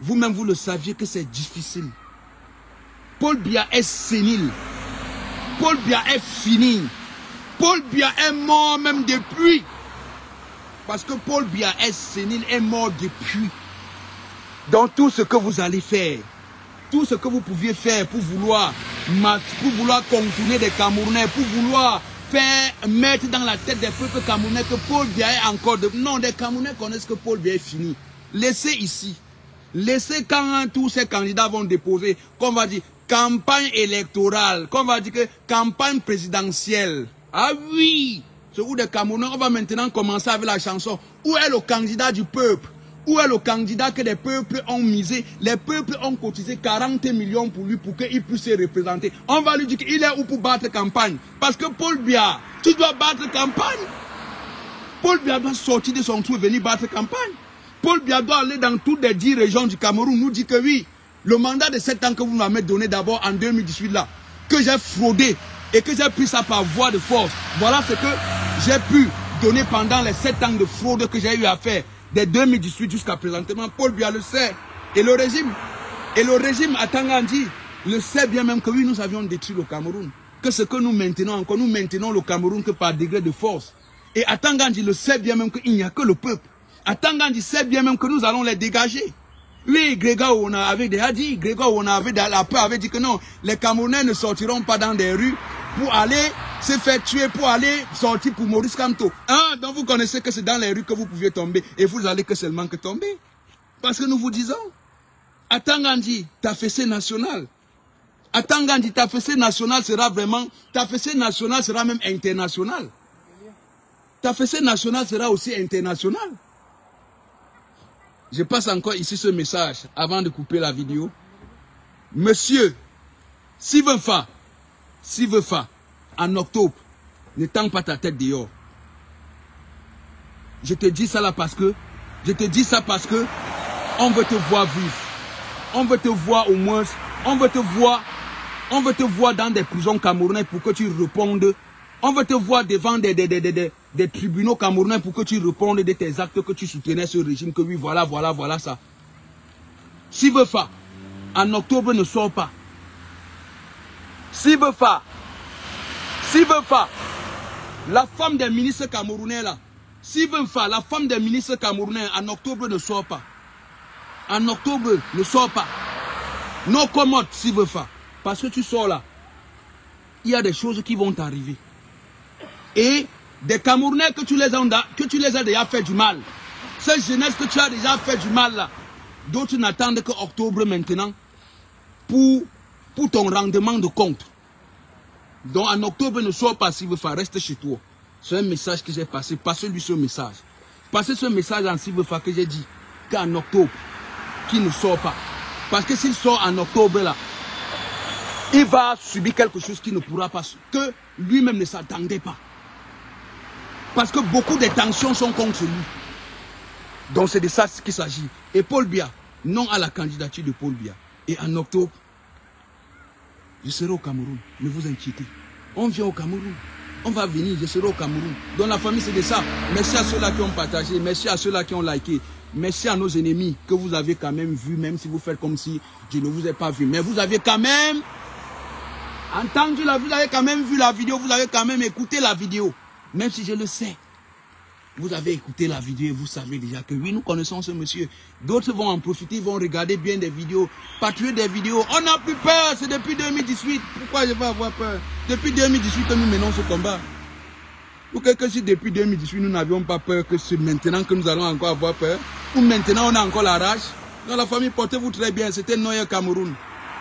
Vous-même, vous le saviez que c'est difficile. Paul Biya est sénile. Paul Biya est fini. Paul Biya est mort même depuis. Parce que Paul Biya est sénile, est mort depuis. Dans tout ce que vous allez faire, tout ce que vous pouviez faire pour vouloir contourner des Camerounais, pour vouloir mettre dans la tête des peuples camerounais que Paul Biya est encore de... Non, les Camerounais connaissent que Paul Biya est fini. Laissez ici. Laissez quand tous ces candidats vont déposer, qu'on va dire campagne électorale, qu'on va dire que campagne présidentielle. Ah oui, c'est où des Camerounais, on va maintenant commencer avec la chanson. Où est le candidat du peuple? Où est le candidat que les peuples ont misé? Les peuples ont cotisé 40 millions pour lui pour qu'il puisse se représenter. On va lui dire qu'il est où pour battre campagne? Parce que Paul Biya, tu dois battre campagne. Paul Biya doit sortir de son trou et venir battre campagne. Paul Biya doit aller dans toutes les 10 régions du Cameroun, nous dit que oui, le mandat de 7 ans que vous m'avez donné d'abord en 2018 là, que j'ai fraudé et que j'ai pris ça par voie de force. Voilà ce que j'ai pu donner pendant les 7 ans de fraude que j'ai eu à faire. De 2018 jusqu'à présentement, Paul Biya le sait. Et le régime à Tangandji le sait bien même que oui, nous avions détruit le Cameroun. Que ce que nous maintenons encore, nous maintenons le Cameroun que par degré de force. Et à Tangandji le sait bien même qu'il n'y a que le peuple. À Tangandji sait bien même que nous allons les dégager. Oui, Grégoire on avait déjà dit, la peur avait dit que non, les Camerounais ne sortiront pas dans des rues pour aller se faire tuer, pour aller sortir pour Maurice Kamto. Hein? Donc vous connaissez que c'est dans les rues que vous pouviez tomber et vous allez que seulement que tomber. Parce que nous vous disons, à Tangandji, ta fessée nationale. À Tangandji, ta fessée nationale sera vraiment, ta fessée nationale sera même internationale. Ta fessée nationale sera aussi internationale. Je passe encore ici ce message avant de couper la vidéo. Monsieur, s'il veut faire, en octobre, ne tends pas ta tête dehors. Je te dis ça là parce que, on veut te voir vivre. On veut te voir au moins, on veut te voir dans des prisons camerounaises pour que tu répondes. On veut te voir devant des tribunaux camerounais pour que tu répondes de tes actes que tu soutenais ce régime, que oui, voilà ça. S'il veut faire, en octobre ne sort pas. S'il veut faire, la femme des ministres camerounais là, s'il veut faire, la femme des ministres camerounais en octobre ne sort pas. En octobre ne sort pas. Non commode s'il veut faire. Parce que tu sors là, il y a des choses qui vont t'arriver. Et des Camerounais que tu les as déjà fait du mal. Cette jeunesse que tu as déjà fait du mal là. D'autres n'attendent que octobre maintenant pour ton rendement de compte. Donc en octobre ne sors pas s'il veut faire, reste chez toi. C'est un message que j'ai passé. Passez-lui ce message. Passez ce message en Silvefa que j'ai dit qu'en octobre, qu'il ne sort pas. Parce que s'il sort en octobre, là, il va subir quelque chose qu'il ne pourra pas, que lui-même ne s'attendait pas. Parce que beaucoup de tensions sont contre lui. Donc c'est de ça qu'il s'agit. Et Paul Biya, non à la candidature de Paul Biya. Et en octobre, je serai au Cameroun. Ne vous inquiétez. On vient au Cameroun. On va venir, je serai au Cameroun. Dans la famille, c'est de ça. Merci à ceux-là qui ont partagé. Merci à ceux-là qui ont liké. Merci à nos ennemis que vous avez quand même vu, même si vous faites comme si je ne vous ai pas vu. Mais vous avez quand même entendu la vidéo, vous avez quand même vu la vidéo, vous avez quand même écouté la vidéo. Même si je le sais. Vous avez écouté la vidéo et vous savez déjà que oui, nous connaissons ce monsieur. D'autres vont en profiter, vont regarder bien des vidéos, patrouiller des vidéos. On n'a plus peur, c'est depuis 2018. Pourquoi je vais avoir peur? Depuis 2018 que nous menons ce combat. Ou que si depuis 2018 nous n'avions pas peur, que c'est maintenant que nous allons encore avoir peur. Ou maintenant on a encore la rage. Dans la famille, portez-vous très bien, c'était Noël Cameroun.